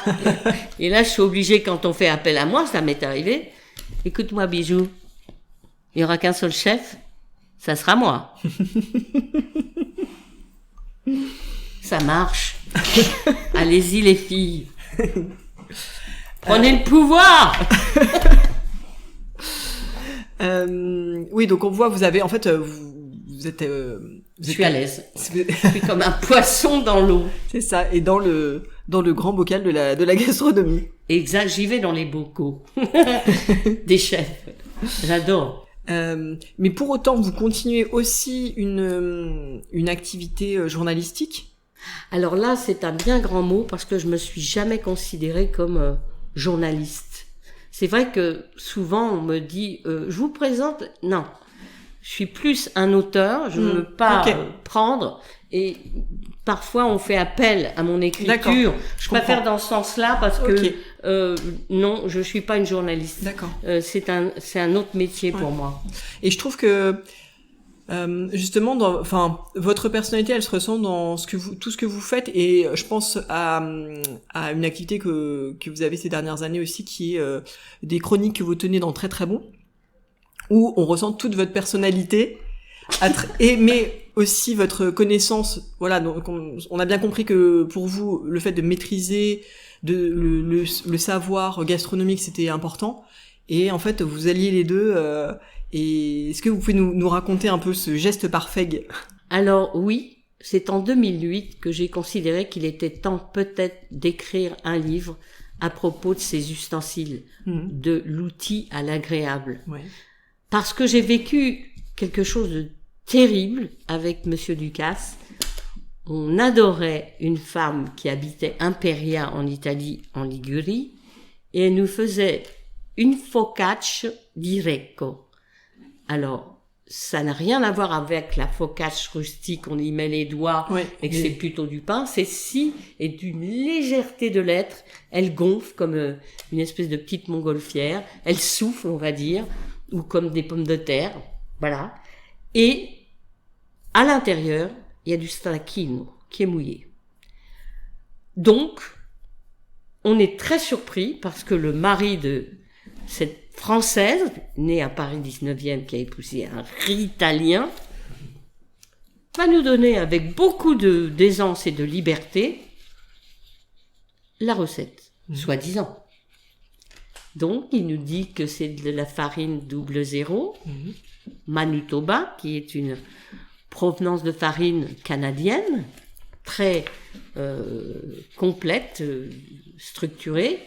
Et là, je suis obligée, quand on fait appel à moi, ça m'est arrivé. Écoute-moi, Bijou, il n'y aura qu'un seul chef, ça sera moi. Ça marche. Allez-y les filles. Prenez le pouvoir. Oui, donc on voit, vous avez, en fait, vous êtes... je suis à l'aise. Je suis comme un poisson dans l'eau. C'est ça, et dans le grand bocal de la gastronomie. Exact, j'y vais dans les bocaux des chefs. J'adore. Mais pour autant, vous continuez aussi une activité journalistique? Alors là, c'est un bien grand mot parce que je me suis jamais considérée comme journaliste. C'est vrai que souvent on me dit, je vous présente, non, je suis plus un auteur, je ne veux pas prendre, et parfois on fait appel à mon écriture. Je préfère dans ce sens-là parce que non, je suis pas une journaliste. D'accord. C'est un autre métier pour moi. Et je trouve que justement, votre personnalité, elle se ressent dans tout ce que vous faites, et je pense à une activité que vous avez ces dernières années aussi, qui est des chroniques que vous tenez dans Très Très Bon, où on ressent toute votre personnalité, mais aussi votre connaissance. Voilà, donc on a bien compris que pour vous, le fait de maîtriser le savoir gastronomique, c'était important, et en fait, vous alliez les deux. Et est-ce que vous pouvez nous raconter un peu ce geste parfait? Alors oui, c'est en 2008 que j'ai considéré qu'il était temps peut-être d'écrire un livre à propos de ces ustensiles, de l'outil à l'agréable. Parce que j'ai vécu quelque chose de terrible avec Monsieur Ducasse. On adorait une femme qui habitait Imperia en Italie, en Ligurie, et elle nous faisait une focaccia di Recco. Alors, ça n'a rien à voir avec la focaccia rustique, on y met les doigts et que c'est plutôt du pain. Celle-ci est d'une légèreté de l'être. Elle gonfle comme une espèce de petite montgolfière. Elle souffle, on va dire, ou comme des pommes de terre. Voilà. Et à l'intérieur, il y a du stracchino qui est mouillé. Donc, on est très surpris parce que le mari de cette Française, née à Paris 19e, qui a épousé un Italien, va nous donner avec beaucoup d'aisance et de liberté la recette, soi-disant. Donc, il nous dit que c'est de la farine 00, Manitoba, qui est une provenance de farine canadienne, très complète, structurée.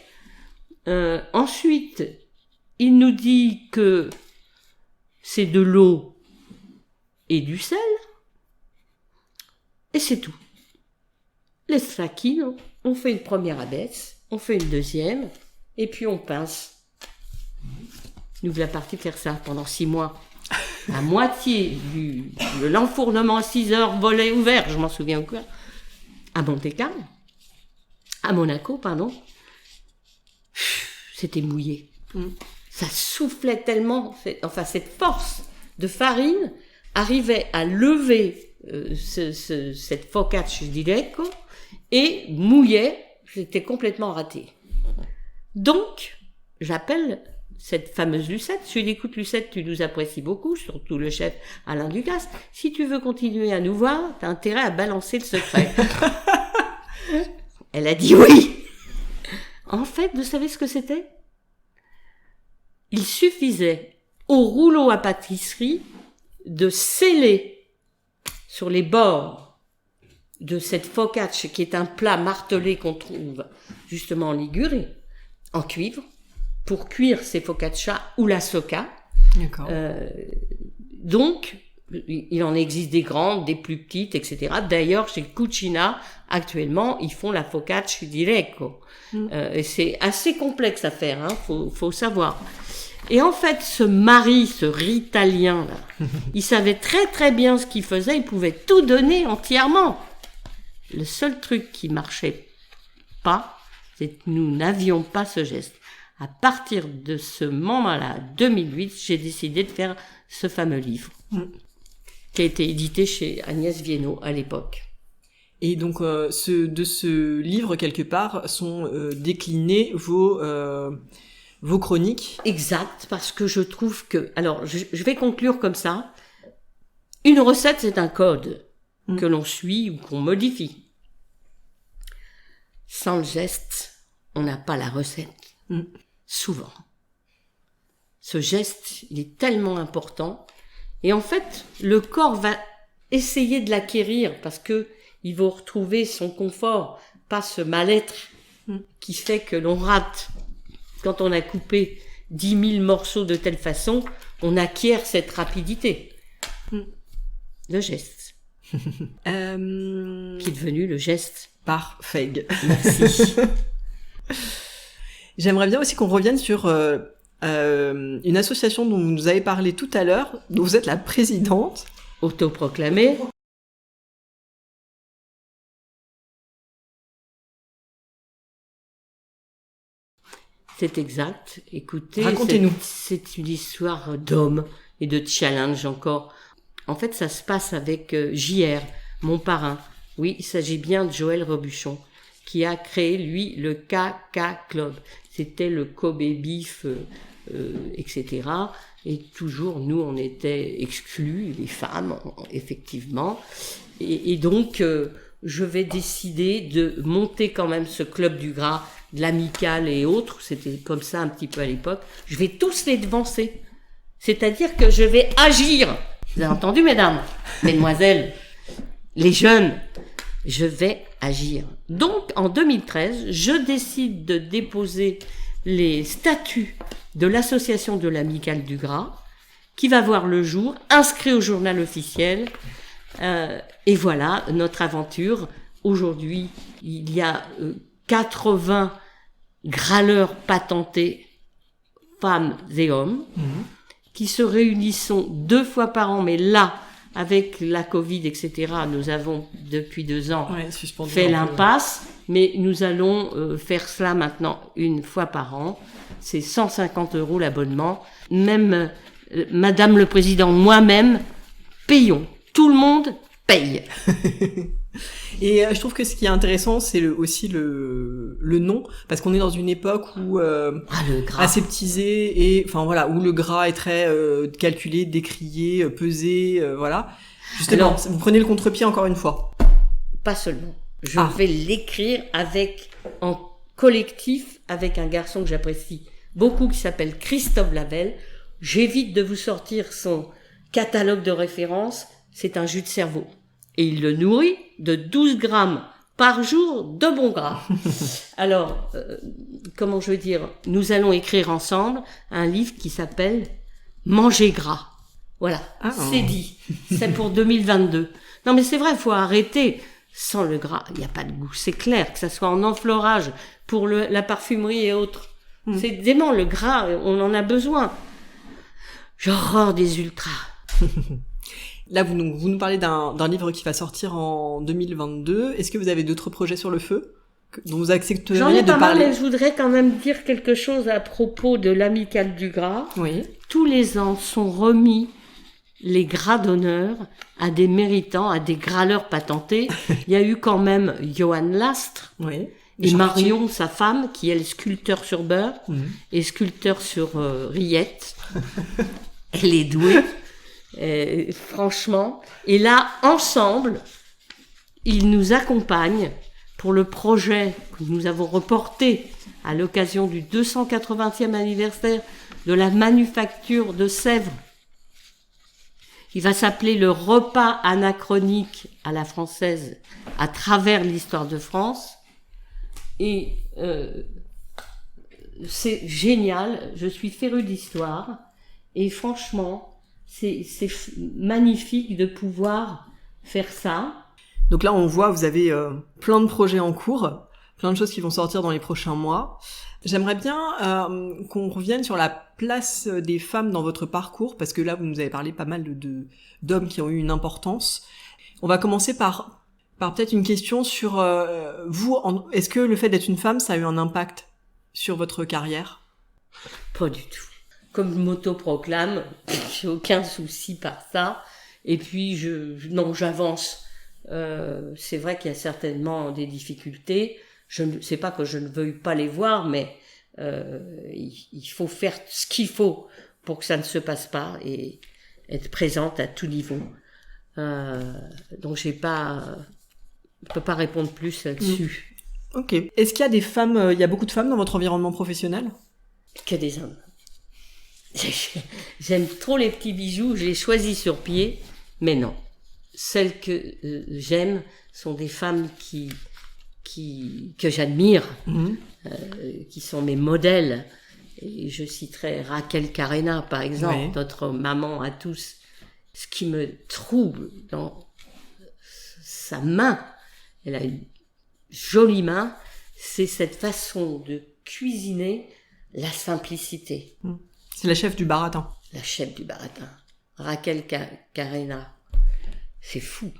Ensuite, il nous dit que c'est de l'eau et du sel. Et c'est tout. Les stracchino, on fait une première abaisse, on fait une deuxième, et puis on pince. Nous voilà partis faire ça pendant 6 mois. À moitié de l'enfournement à 6 heures, volet ouvert, je m'en souviens encore, à Monte-Carlo, à Monaco, pardon. C'était mouillé. Ça soufflait tellement, cette force de farine arrivait à lever cette focaccia di Lecco et mouillait, c'était complètement raté. Donc, j'appelle cette fameuse Lucette. Si tu écoutes Lucette, tu nous apprécies beaucoup, surtout le chef Alain Ducasse. Si tu veux continuer à nous voir, t'as intérêt à balancer le secret. Elle a dit oui. En fait, vous savez ce que c'était? Il suffisait au rouleau à pâtisserie de sceller sur les bords de cette focaccia, qui est un plat martelé qu'on trouve justement en Ligurie, en cuivre, pour cuire ces focaccia ou la socca. D'accord. Donc, il en existe des grandes, des plus petites, etc. D'ailleurs, chez Cucina, actuellement, ils font la focaccia di Lecco. Et c'est assez complexe à faire, hein, faut savoir. Et en fait, ce ritalien, là, il savait très très bien ce qu'il faisait, il pouvait tout donner entièrement. Le seul truc qui marchait pas, c'est que nous n'avions pas ce geste. À partir de ce moment-là, 2008, j'ai décidé de faire ce fameux livre, qui a été édité chez Agnès Viennot à l'époque. Et donc, de ce livre, quelque part, sont déclinées vos chroniques. Exact, parce que je trouve que... Alors, je vais conclure comme ça. Une recette, c'est un code que l'on suit ou qu'on modifie. Sans le geste, on n'a pas la recette. Souvent. Ce geste, il est tellement important. Et en fait, le corps va essayer de l'acquérir parce que il va retrouver son confort, pas ce mal-être qui fait que l'on rate. Quand on a coupé 10 000 morceaux de telle façon, on acquiert cette rapidité. Le geste. Qui est devenu le geste. Parfait. Merci. J'aimerais bien aussi qu'on revienne sur une association dont vous nous avez parlé tout à l'heure, dont vous êtes la présidente. Autoproclamée. C'est exact. Écoutez, racontez-nous. C'est une histoire d'homme et de challenge encore. En fait, ça se passe avec JR, mon parrain. Oui, il s'agit bien de Joël Robuchon, qui a créé, lui, le KK Club. C'était le Kobe Beef, etc. Et toujours, nous, on était exclus, les femmes, effectivement. Et donc, je vais décider de monter quand même ce club du gras, de l'amicale et autres. C'était comme ça un petit peu à l'époque. Je vais tous les devancer. C'est-à-dire que je vais agir. Vous avez entendu, mesdames, mesdemoiselles, les jeunes, je vais agir. Donc, en 2013, je décide de déposer les statuts de l'association de l'amicale du gras, qui va voir le jour, inscrit au journal officiel. Et voilà notre aventure. Aujourd'hui, il y a 80 grâleurs patentés, femmes et hommes, qui se réunissent 2 fois par an, mais là, avec la Covid, etc., nous avons, depuis 2 ans, fait l'impasse, mais nous allons faire cela maintenant 1 fois par an. C'est 150 € l'abonnement. Même Madame le Président, moi-même, payons. Tout le monde paye. Et je trouve que ce qui est intéressant, c'est aussi le nom, parce qu'on est dans une époque où le gras. aseptisé et enfin voilà, où le gras est très calculé, décrié, pesé, voilà. Justement, alors, vous prenez le contre-pied encore une fois. Pas seulement. Je vais l'écrire en collectif avec un garçon que j'apprécie beaucoup qui s'appelle Christophe Lavelle. J'évite de vous sortir son catalogue de références. C'est un jus de cerveau. Et il le nourrit de 12 grammes par jour de bon gras. Alors, comment je veux dire, nous allons écrire ensemble un livre qui s'appelle Manger gras. Voilà, c'est dit. C'est pour 2022. Non mais c'est vrai, il faut arrêter. Sans le gras, il n'y a pas de goût. C'est clair, que ça soit en enfleurage, pour la parfumerie et autres. C'est dément, le gras, on en a besoin. J'ai horreur des ultras. Là, vous nous parlez d'un livre qui va sortir en 2022. Est-ce que vous avez d'autres projets sur le feu dont vous accepteriez J'en ai de pas mal, parler? mais je voudrais quand même dire quelque chose à propos de l'Amicale du Gras. Oui. Tous les ans sont remis les gras d'honneur à des méritants, à des graleurs patentés. Il y a eu quand même Johan Lastre Oui. et Marion, sa femme, qui est sculpteur sur beurre et sculpteur sur rillettes. Elle est douée, franchement. Et là, ensemble, ils nous accompagnent pour le projet que nous avons reporté à l'occasion du 280e anniversaire de la manufacture de Sèvres. Il va s'appeler le repas anachronique à la française à travers l'histoire de France. Et c'est génial, je suis férue d'histoire. Et franchement, c'est magnifique de pouvoir faire ça. Donc là, on voit, vous avez plein de projets en cours, plein de choses qui vont sortir dans les prochains mois. J'aimerais bien qu'on revienne sur la place des femmes dans votre parcours, parce que là, vous nous avez parlé pas mal d'hommes qui ont eu une importance. On va commencer par peut-être une question sur vous. Est-ce que le fait d'être une femme, ça a eu un impact sur votre carrière? Pas du tout. Comme je m'autoproclame, j'ai aucun souci par ça. Et puis, j'avance. C'est vrai qu'il y a certainement des difficultés. Je ne sais pas que je ne veuille pas les voir, mais il faut faire ce qu'il faut pour que ça ne se passe pas et être présente à tout niveau. Donc je peux pas répondre plus là-dessus. Ok. Est-ce qu'il y a des femmes, il y a beaucoup de femmes dans votre environnement professionnel? Que des hommes. J'aime trop les petits bijoux, je les choisis sur pied, mais non. Celles que j'aime sont des femmes que j'admire, qui sont mes modèles. Et je citerai Raquel Carrena, par exemple, notre maman à tous. Ce qui me trouble dans sa main, elle a une jolie main, c'est cette façon de cuisiner la simplicité. C'est la chef du baratin. La chef du baratin. Raquel Carrena. C'est fou.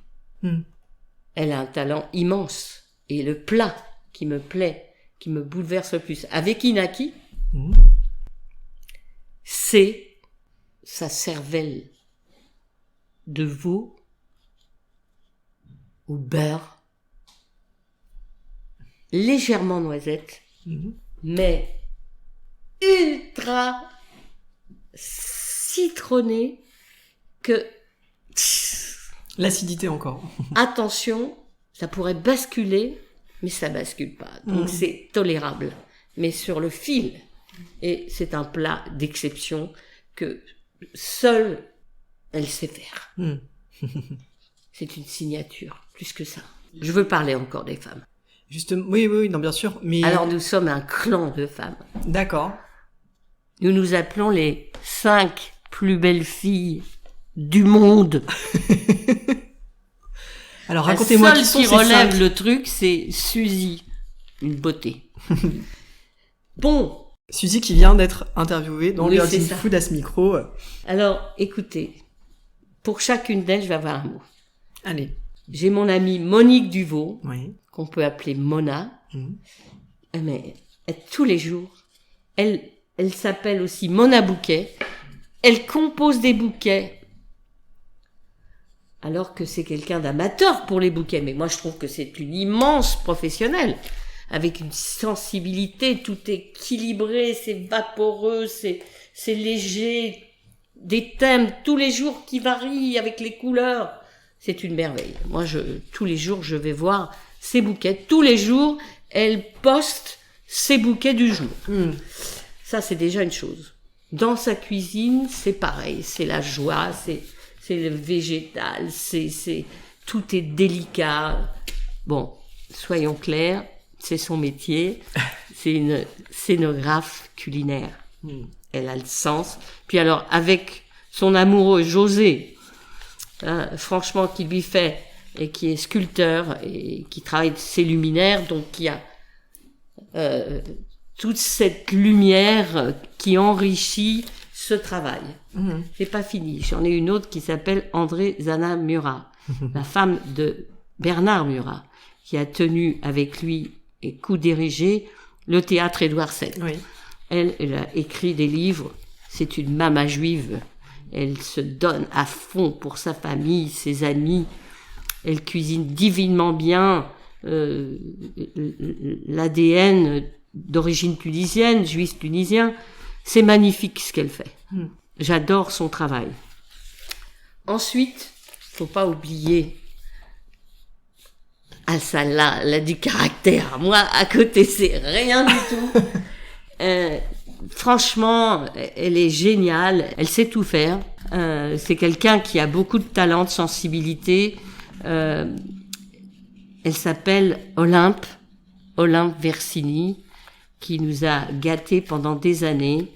Elle a un talent immense. Et le plat qui me plaît, qui me bouleverse le plus, avec Inaki, c'est sa cervelle de veau au beurre, légèrement noisette, mais ultra citronné que... L'acidité encore. Attention, ça pourrait basculer, mais ça bascule pas. Donc c'est tolérable. Mais sur le fil. Et c'est un plat d'exception que seule elle sait faire. C'est une signature, plus que ça. Je veux parler encore des femmes. Justement, oui, non, bien sûr. Mais... Alors nous sommes un clan de femmes. D'accord. Nous nous appelons les 5 plus belles filles du monde. Alors racontez-moi qui sont ces 5. La seule qui relève le truc, c'est Suzy, une beauté. Bon. Suzy qui vient d'être interviewée dans le Dirty Food à ce micro. Alors, écoutez, pour chacune d'elles, je vais avoir un mot. Allez. J'ai mon amie Monique Duvaux, qu'on peut appeler Mona. Mais tous les jours, elle s'appelle aussi Mona Bouquet. Elle compose des bouquets. Alors que c'est quelqu'un d'amateur pour les bouquets. Mais moi, je trouve que c'est une immense professionnelle. Avec une sensibilité, tout est équilibré, c'est vaporeux, c'est léger. Des thèmes tous les jours qui varient avec les couleurs. C'est une merveille. Moi, tous les jours, je vais voir ses bouquets. Tous les jours, elle poste ses bouquets du jour. Ça, c'est déjà une chose. Dans sa cuisine, c'est pareil. C'est la joie, c'est le végétal, tout est délicat. Bon, soyons clairs, c'est son métier. C'est une scénographe culinaire. Elle a le sens. Puis alors, avec son amoureux José, franchement, qui lui fait, et qui est sculpteur, et qui travaille ses luminaires, donc qui a toute cette lumière qui enrichit ce travail. C'est pas fini. J'en ai une autre qui s'appelle André Zana Murat, la femme de Bernard Murat, qui a tenu avec lui et co-dirigé le théâtre Édouard VII. Oui. Elle a écrit des livres. C'est une maman juive. Elle se donne à fond pour sa famille, ses amis. Elle cuisine divinement bien. L'ADN d'origine tunisienne, juif tunisien. C'est magnifique ce qu'elle fait. J'adore son travail. Ensuite, faut pas oublier Al-Salah, elle a du caractère. Moi, à côté, c'est rien du tout. Franchement, elle est géniale. Elle sait tout faire. C'est quelqu'un qui a beaucoup de talent, de sensibilité. Elle s'appelle Olympe Versini, qui nous a gâtés pendant des années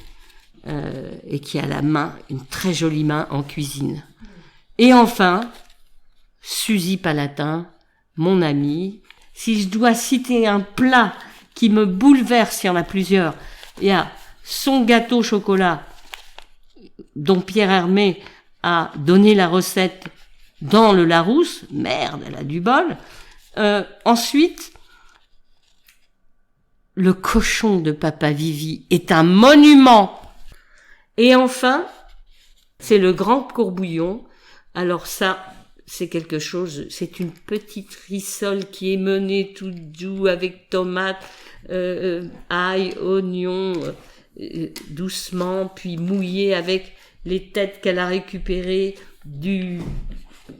et qui a la main, une très jolie main en cuisine. Et enfin, Suzy Palatin, mon amie. Si je dois citer un plat qui me bouleverse, il y en a plusieurs. Il y a son gâteau au chocolat, dont Pierre Hermé a donné la recette dans le Larousse. Merde, elle a du bol. Ensuite, le cochon de Papa Vivi est un monument. Et enfin, c'est le grand courbouillon. Alors ça, c'est quelque chose, c'est une petite rissole qui est menée tout doux avec tomates, ail, oignons, doucement, puis mouillée avec les têtes qu'elle a récupérées du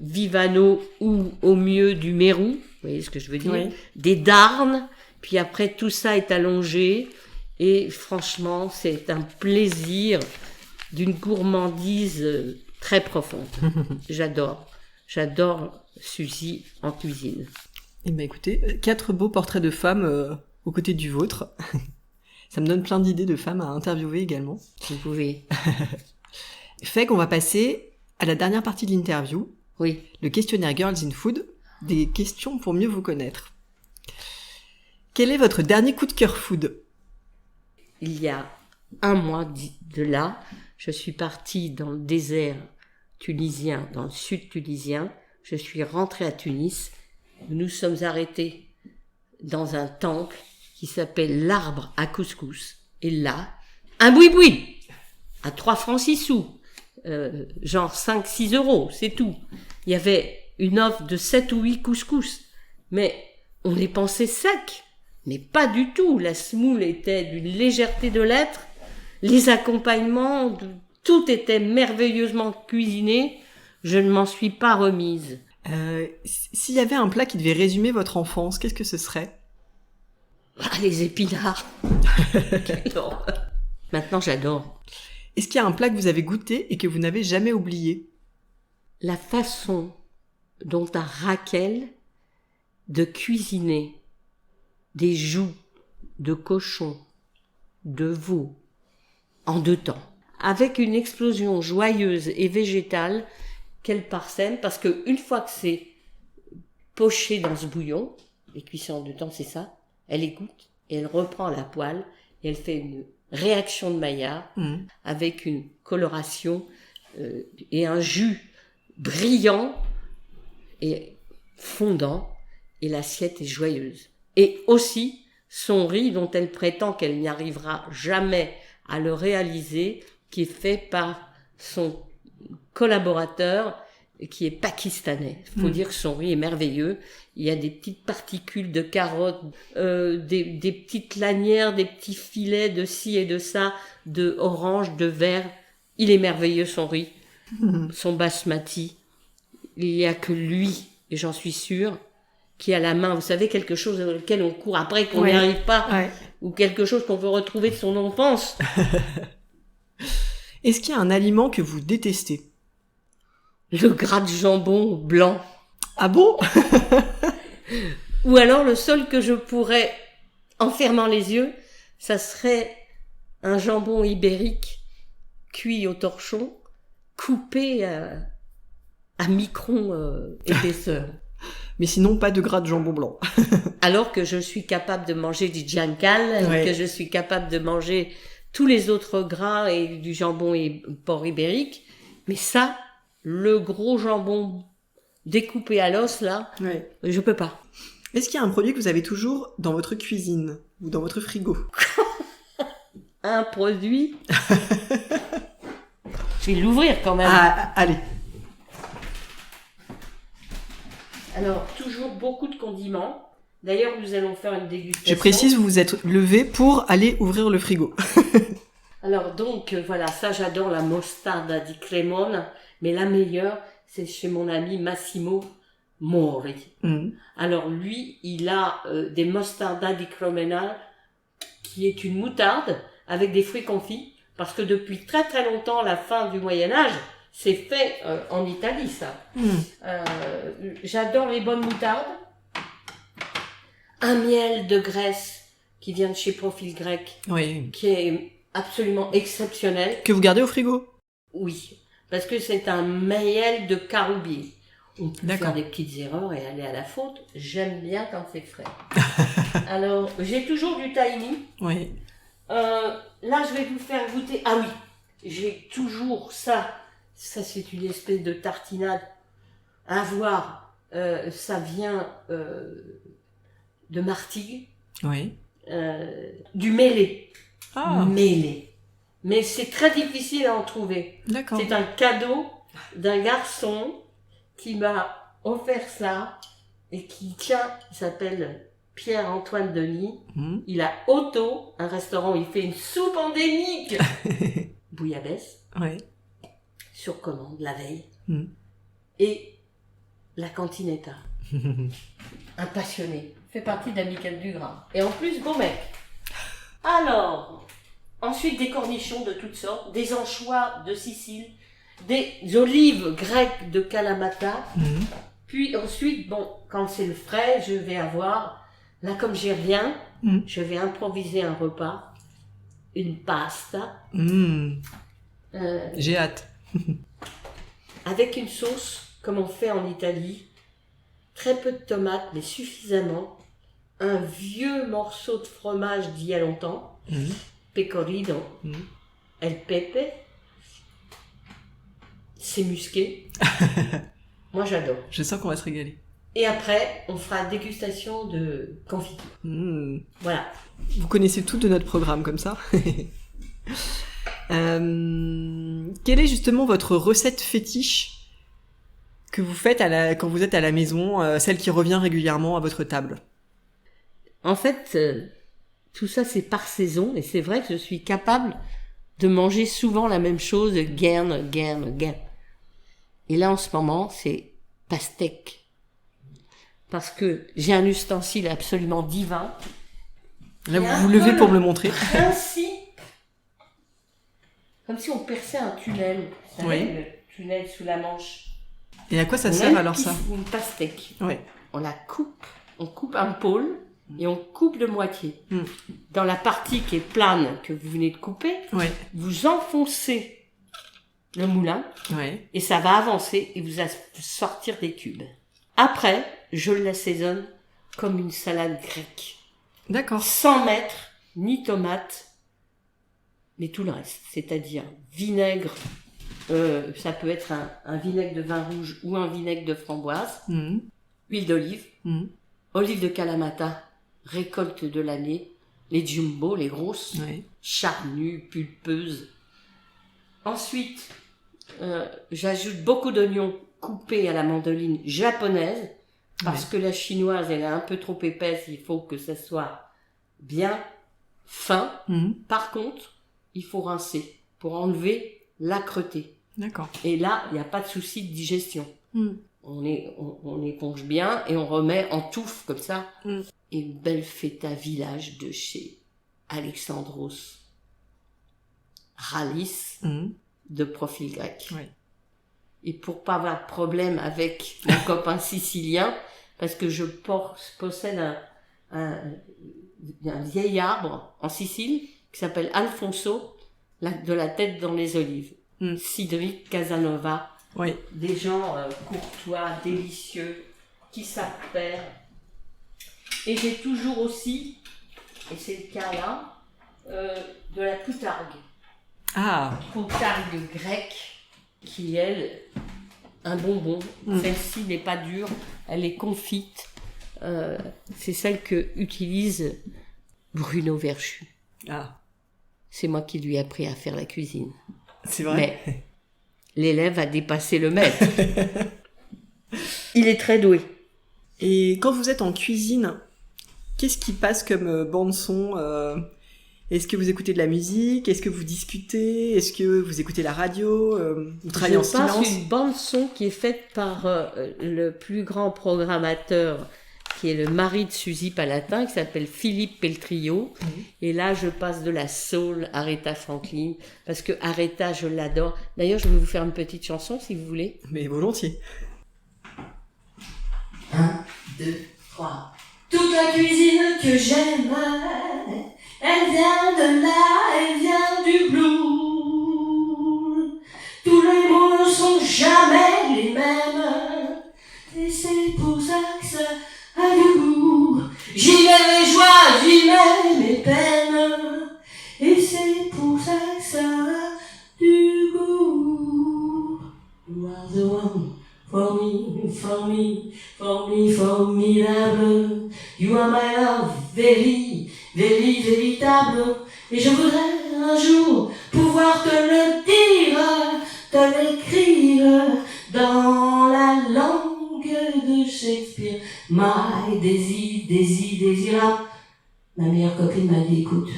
Vivano ou au mieux du Mérou, vous voyez ce que je veux dire, oui. Des darnes, puis après tout ça est allongé et franchement c'est un plaisir d'une gourmandise très profonde. J'adore Suzy en cuisine. Eh ben écoutez, 4 beaux portraits de femmes aux côtés du vôtre. Ça me donne plein d'idées de femmes à interviewer également. Vous pouvez. Fait qu'on va passer à la dernière partie de l'interview. Oui. Le questionnaire Girls in Food, des questions pour mieux vous connaître. Quel est votre dernier coup de cœur food ? Il y a un mois de là, je suis partie dans le désert tunisien, dans le sud tunisien. Je suis rentrée à Tunis. Nous sommes arrêtés dans un temple qui s'appelle l'Arbre à Couscous. Et là, un boui-boui à 3 francs 6 sous. Genre 5-6 euros, c'est tout. Il y avait une offre de 7 ou 8 couscous. Mais on les pensait secs. Mais pas du tout. La semoule était d'une légèreté de l'être. Les accompagnements, tout était merveilleusement cuisiné. Je ne m'en suis pas remise. S'il y avait un plat qui devait résumer votre enfance, qu'est-ce que ce serait ? Les épinards. Maintenant, j'adore. Est-ce qu'il y a un plat que vous avez goûté et que vous n'avez jamais oublié ? La façon dont a Raquel de cuisiner des joues de cochon, de veau, en 2 temps, avec une explosion joyeuse et végétale qu'elle parsème, parce que une fois que c'est poché dans ce bouillon, les cuissons en 2 temps, c'est ça, elle égoutte et elle reprend la poêle et elle fait une réaction de Maillard avec une coloration et un jus brillant et fondant, et l'assiette est joyeuse. Et aussi son riz dont elle prétend qu'elle n'y arrivera jamais à le réaliser, qui est fait par son collaborateur qui est pakistanais. Il faut dire que son riz est merveilleux. Il y a des petites particules de carottes, des petites lanières, des petits filets de ci et de ça, de orange, de vert. Il est merveilleux son riz, son basmati. Il n'y a que lui, et j'en suis sûre, qui a la main, vous savez, quelque chose dans lequel on court après, qu'on n'y arrive pas, ou quelque chose qu'on veut retrouver de son enfance. Est-ce qu'il y a un aliment que vous détestez ? Le gras de jambon blanc. Ah bon ? Ou alors le seul que je pourrais en fermant les yeux, ça serait un jambon ibérique cuit au torchon, coupé à micron épaisseur. Mais sinon, pas de gras de jambon blanc. Alors que je suis capable de manger du giancal, Ouais. que je suis capable de manger tous les autres gras et du jambon et porc ibérique. Mais ça, le gros jambon découpé à l'os, là, Ouais. je peux pas. Est-ce qu'il y a un produit que vous avez toujours dans votre cuisine ou dans votre frigo? Un produit. Je vais l'ouvrir quand même. Ah, allez. Alors, toujours beaucoup de condiments. D'ailleurs, nous allons faire une dégustation. Je précise, vous vous êtes levé pour aller ouvrir le frigo. Alors donc, voilà, ça j'adore la mostarda di Cremona, mais la meilleure, c'est chez mon ami Massimo Mori. Mhm. Alors lui, il a des mostarda di Cremona, qui est une moutarde avec des fruits confits, parce que depuis très très longtemps, la fin du Moyen-Âge, c'est fait en Italie, ça. Mhm. J'adore les bonnes moutardes. Un miel de Grèce qui vient de chez Profil Grec, Oui. qui est absolument exceptionnel. Que vous gardez au frigo? Oui, parce que c'est un miel de caroubier. On peut D'accord. faire des petites erreurs et aller à la faute. J'aime bien quand c'est frais. Alors, j'ai toujours du tahini. Oui. Là, je vais vous faire goûter. Ah oui, j'ai toujours ça. Ça, c'est une espèce de tartinade. À voir, ça vient de Martigues, Oui. du mêlé. Ah, Mêlé. Mais c'est très difficile à en trouver. d'accord. C'est un cadeau d'un garçon qui m'a offert ça et qui tient, il s'appelle Pierre-Antoine Denis. Mhm. Il a Otto, un restaurant où il fait une soupe endémique. Bouillabaisse, Ouais. sur commande, la veille. Mhm. Et la cantinetta. Un passionné. Fait partie d'Amical du Gras. Et en plus, beau mec. Alors, ensuite des cornichons de toutes sortes, des anchois de Sicile, des olives grecques de Kalamata. Mhm. Puis ensuite, bon, quand c'est le frais, je vais avoir, là comme j'ai rien, Mhm. je vais improviser un repas, une pasta, Mhm. euh, J'ai hâte. avec une sauce, comme on fait en Italie, très peu de tomates, mais suffisamment, un vieux morceau de fromage d'il y a longtemps, Mhm. pecorino, Mhm. el pepe, c'est musqué. Moi j'adore. Je sens qu'on va se régaler. Et après, on fera dégustation de confiture. Mhm. Voilà. Vous connaissez tout de notre programme comme ça. Quelle est justement votre recette fétiche que vous faites quand vous êtes à la maison, celle qui revient régulièrement à votre table? En fait, tout ça c'est par saison et c'est vrai que je suis capable de manger souvent la même chose, gain. Et là en ce moment, c'est pastèque. Parce que j'ai un ustensile absolument divin. Là, Et un vous vous levez peu pour me le montrer. Principe, comme si on perçait un tunnel. Vous savez, Oui. le tunnel sous la Manche. Et à quoi ça On a sert une alors ça? Une pastèque. Ouais. On la coupe, on coupe un pôle et on coupe de moitié. Mm. Dans la partie qui est plane que vous venez de couper, Ouais. vous enfoncez le moulin Ouais. et ça va avancer et vous allez sortir des cubes. Après, je l'assaisonne comme une salade grecque. D'accord. Sans mettre ni tomate, mais tout le reste. C'est-à-dire vinaigre, ça peut être un vinaigre de vin rouge ou un vinaigre de framboise, Mhm. huile d'olive, Mhm. olive de Kalamata, récolte de l'année, les jumbo, les grosses, Ouais. charnues, pulpeuses. Ensuite, j'ajoute beaucoup d'oignons coupés à la mandoline japonaise, parce que la chinoise, elle est un peu trop épaisse, il faut que ça soit bien fin. Mhm. Par contre, il faut rincer pour enlever l'âcreté. D'accord. Et là, il n'y a pas de souci de digestion. Mhm. On éponge bien et on remet en touffe comme ça. Mm. Et une belle feta village de chez Alexandros Rallis Mhm. de Profil Grec. Ouais. Et pour pas avoir de problème avec mon copain sicilien, parce que je possède un vieil arbre en Sicile qui s'appelle Alfonso, de la tête dans les olives. Cédric Casanova. Oui. Des gens courtois, délicieux, qui savent faire. Et j'ai toujours aussi, et c'est le cas là, de la poutargue. Ah. Poutargue grecque, qui elle, un bonbon. Celle-ci n'est pas dure, elle est confite. C'est celle que utilise Bruno Verchu. Ah. C'est moi qui lui ai appris à faire la cuisine. C'est vrai. Mais l'élève a dépassé le maître. Il est très doué. Et quand vous êtes en cuisine, qu'est-ce qui passe comme bande-son Est-ce que vous écoutez de la musique? Est-ce que vous discutez? Est-ce que vous écoutez la radio? Vous travaillez en silence? Je passe une bande-son qui est faite par le plus grand programmateur, qui est le mari de Suzy Palatin, qui s'appelle Philippe Peltrio. Et là, je passe de la soul, Aretha Franklin, parce que Aretha, je l'adore. D'ailleurs, je vais vous faire une petite chanson, si vous voulez. Mais volontiers. 1, 2, 3. Toute la cuisine que j'aime, elle vient de là, elle vient du blues. Tous les mots ne sont jamais les mêmes, et c'est pour ça que ça a du goût. J'y mets mes joies, j'y mets mes peines, et c'est pour ça que ça a du goût. You are the one for me, for me, for me, formidable. You are my love, very, very, véritable. Et je voudrais un jour pouvoir te le dire, te l'écrire dans la langue de Shakespeare. My désirable. Ma meilleure copine m'a dit, écoute,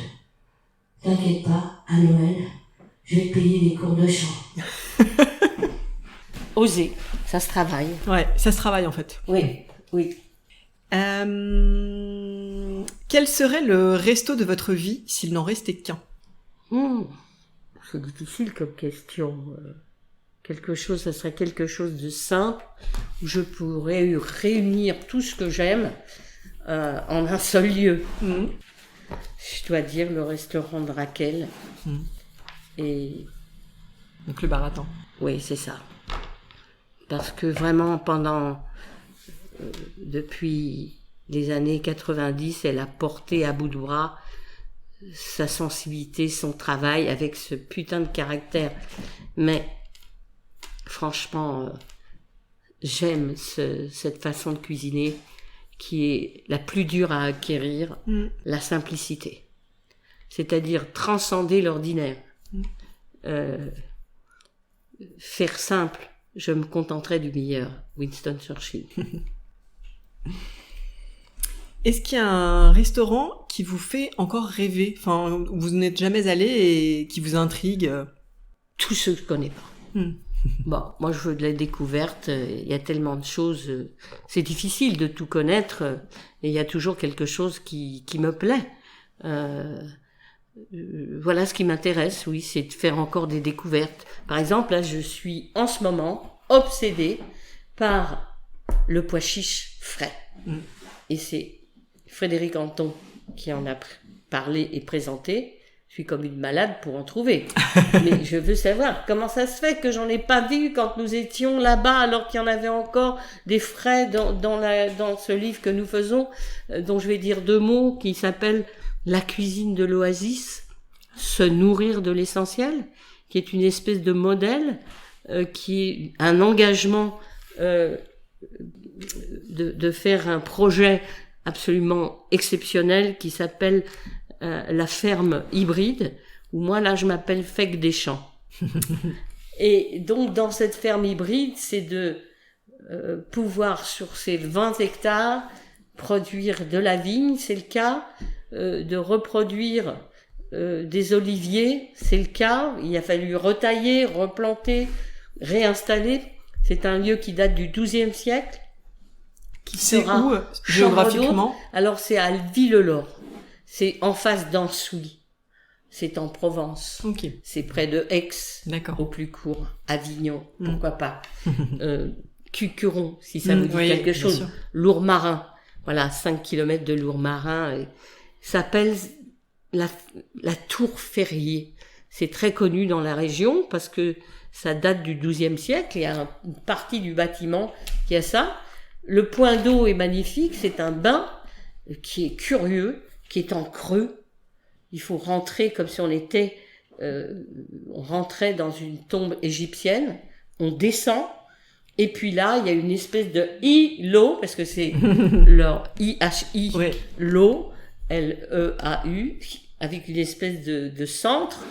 t'inquiète pas, à Noël, je vais te payer des cours de chant. Oser, ça se travaille. Ouais, ça se travaille en fait. Oui, oui. Quel serait le resto de votre vie s'il n'en restait qu'un? C'est difficile comme question. Ça serait quelque chose de simple où je pourrais réunir tout ce que j'aime en un seul lieu. Je dois dire le restaurant de Raquel. Et donc le Baratin. Oui, c'est ça. Parce que vraiment, depuis les années 90, elle a porté à bout de bras sa sensibilité, son travail avec ce putain de caractère. Mais franchement, j'aime cette façon de cuisiner qui est la plus dure à acquérir, la simplicité. C'est-à-dire transcender l'ordinaire. Faire simple. Je me contenterai du meilleur, Winston Churchill. Est-ce qu'il y a un restaurant qui vous fait encore rêver, enfin, où vous n'êtes jamais allé et qui vous intrigue? Tous ceux que je connais pas. Bon, moi je veux de la découverte, il y a tellement de choses, c'est difficile de tout connaître, et il y a toujours quelque chose qui me plaît. Voilà ce qui m'intéresse, oui, c'est de faire encore des découvertes. Par exemple, là, je suis en ce moment obsédée par le pois chiche frais. Et c'est Frédéric Anton qui en a parlé et présenté. Je suis comme une malade pour en trouver. Mais je veux savoir comment ça se fait que j'en ai pas vu quand nous étions là-bas, alors qu'il y en avait encore des frais dans ce livre que nous faisons, dont je vais dire 2 mots, qui s'appelle La cuisine de l'oasis, se nourrir de l'essentiel, qui est une espèce de modèle, qui est un engagement de faire un projet absolument exceptionnel qui s'appelle la ferme hybride, où moi là je m'appelle Fec des Champs. Et donc dans cette ferme hybride, c'est de pouvoir sur ces 20 hectares produire de la vigne, c'est le cas, de reproduire des oliviers, c'est le cas. Il a fallu retailler, replanter, réinstaller. C'est un lieu qui date du XIIe siècle. C'est où, géographiquement? Alors c'est à Villelor. C'est en face d'Ansouis. C'est en Provence. Okay. C'est près de Aix. D'accord. Au plus court. Avignon, pourquoi pas. Cucuron, si ça vous dit quelque chose. Lourmarin. voilà, 5 kilomètres de Lourmarin. S'appelle la Tour Ferrier. C'est très connu dans la région parce que ça date du XIIe siècle. Il y a une partie du bâtiment qui a ça. Le point d'eau est magnifique. C'est un bain qui est curieux, qui est en creux. Il faut rentrer comme si on rentrait dans une tombe égyptienne. On descend. Et puis là, il y a une espèce de îlot, parce que c'est leur I-H-I, ouais. L'eau, L-E-A-U, avec une espèce de centre,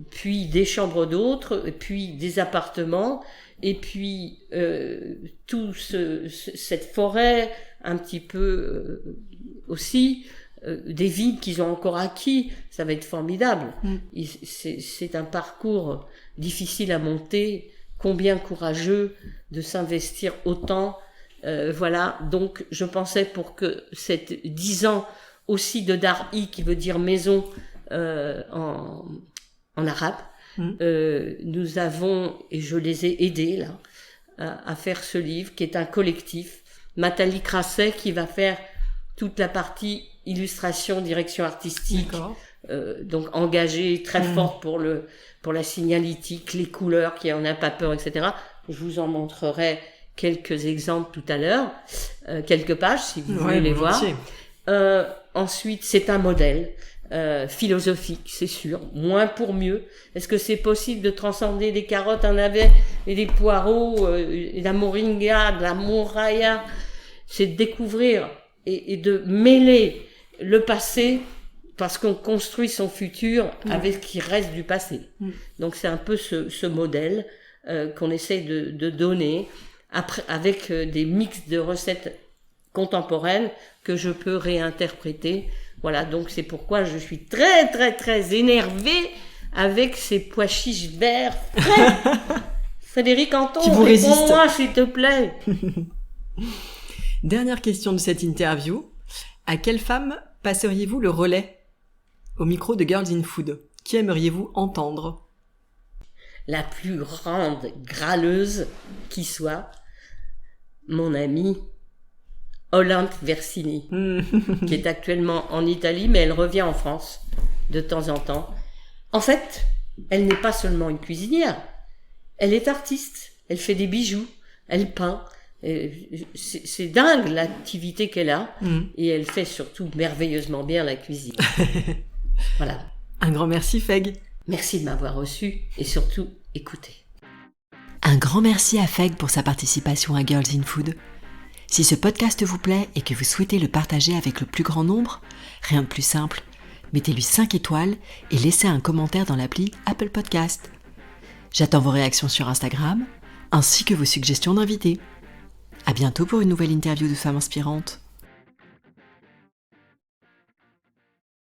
puis des chambres d'autres, puis des appartements, et puis cette forêt, un petit peu aussi, des villes qu'ils ont encore acquis, ça va être formidable. C'est un parcours difficile à monter, combien courageux de s'investir autant, voilà. Donc, je pensais pour que cette 10 ans aussi de Dar-i, qui veut dire maison en arabe, nous avons, et je les ai aidés là, à faire ce livre, qui est un collectif. Nathalie Crasset qui va faire toute la partie illustration, direction artistique, donc engagée, très forte pour la signalétique, les couleurs, qui en a pas peur, etc. Je vous en montrerai quelques exemples tout à l'heure, quelques pages si vous voulez les voir. Ensuite, c'est un modèle philosophique, c'est sûr, moins pour mieux. Est-ce que c'est possible de transcender des carottes, un navet et des poireaux, de la moringa, de la moraya? C'est de découvrir et de mêler le passé, parce qu'on construit son futur avec ce qui reste du passé. Donc c'est un peu ce modèle qu'on essaie de donner, après, avec des mix de recettes contemporaines que je peux réinterpréter. Voilà, donc c'est pourquoi je suis très très très énervée avec ces pois chiches verts frais. Frédéric Anton, réponds-moi s'il te plaît. Dernière question de cette interview. À quelle femme passeriez-vous le relais au micro de Girls in Food? Qui aimeriez-vous entendre? La plus grande grâleuse qui soit, mon amie Olympe Versini, qui est actuellement en Italie, mais elle revient en France de temps en temps. En fait, elle n'est pas seulement une cuisinière, elle est artiste, elle fait des bijoux, elle peint. C'est dingue l'activité qu'elle a, et elle fait surtout merveilleusement bien la cuisine. Voilà. Un grand merci Feg. Merci de m'avoir reçu et surtout écouté. Un grand merci à Feg pour sa participation à Girls in Food. Si ce podcast vous plaît et que vous souhaitez le partager avec le plus grand nombre, rien de plus simple, mettez-lui 5 étoiles et laissez un commentaire dans l'appli Apple Podcast. J'attends vos réactions sur Instagram, ainsi que vos suggestions d'invités. À bientôt pour une nouvelle interview de femmes inspirantes.